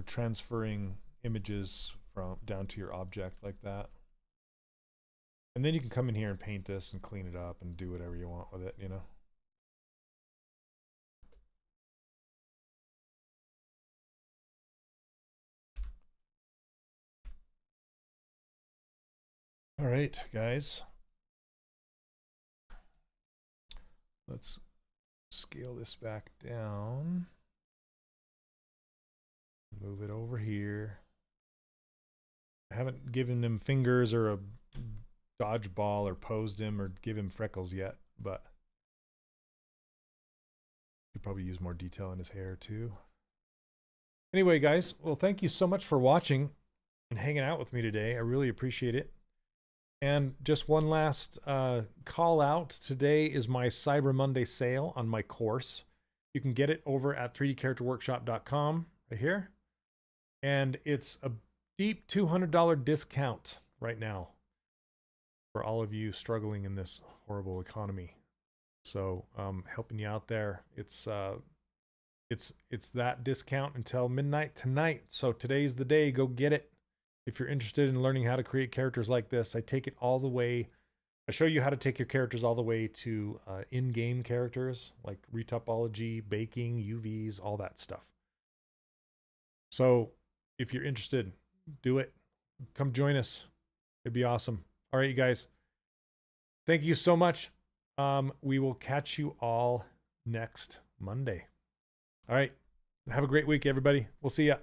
transferring images from down to your object like that. And then you can come in here and paint this and clean it up and do whatever you want with it, you know. All right, guys. Let's scale this back down. Move it over here. I haven't given him fingers or a dodgeball or posed him or give him freckles yet, but could probably use more detail in his hair too. Anyway, guys, well, thank you so much for watching and hanging out with me today. I really appreciate it. And just one last call out. Today is my Cyber Monday sale on my course. You can get it over at 3dcharacterworkshop.com right here. And it's a deep $200 discount right now for all of you struggling in this horrible economy. So helping you out there. It's that discount until midnight tonight. So today's the day. Go get it. If you're interested in learning how to create characters like this, I take it all the way. I show you how to take your characters all the way to in-game characters like retopology, baking, UVs, all that stuff. So if you're interested, do it. Come join us. It'd be awesome. All right, you guys. Thank you so much. We will catch you all next Monday. All right. Have a great week, everybody. We'll see ya.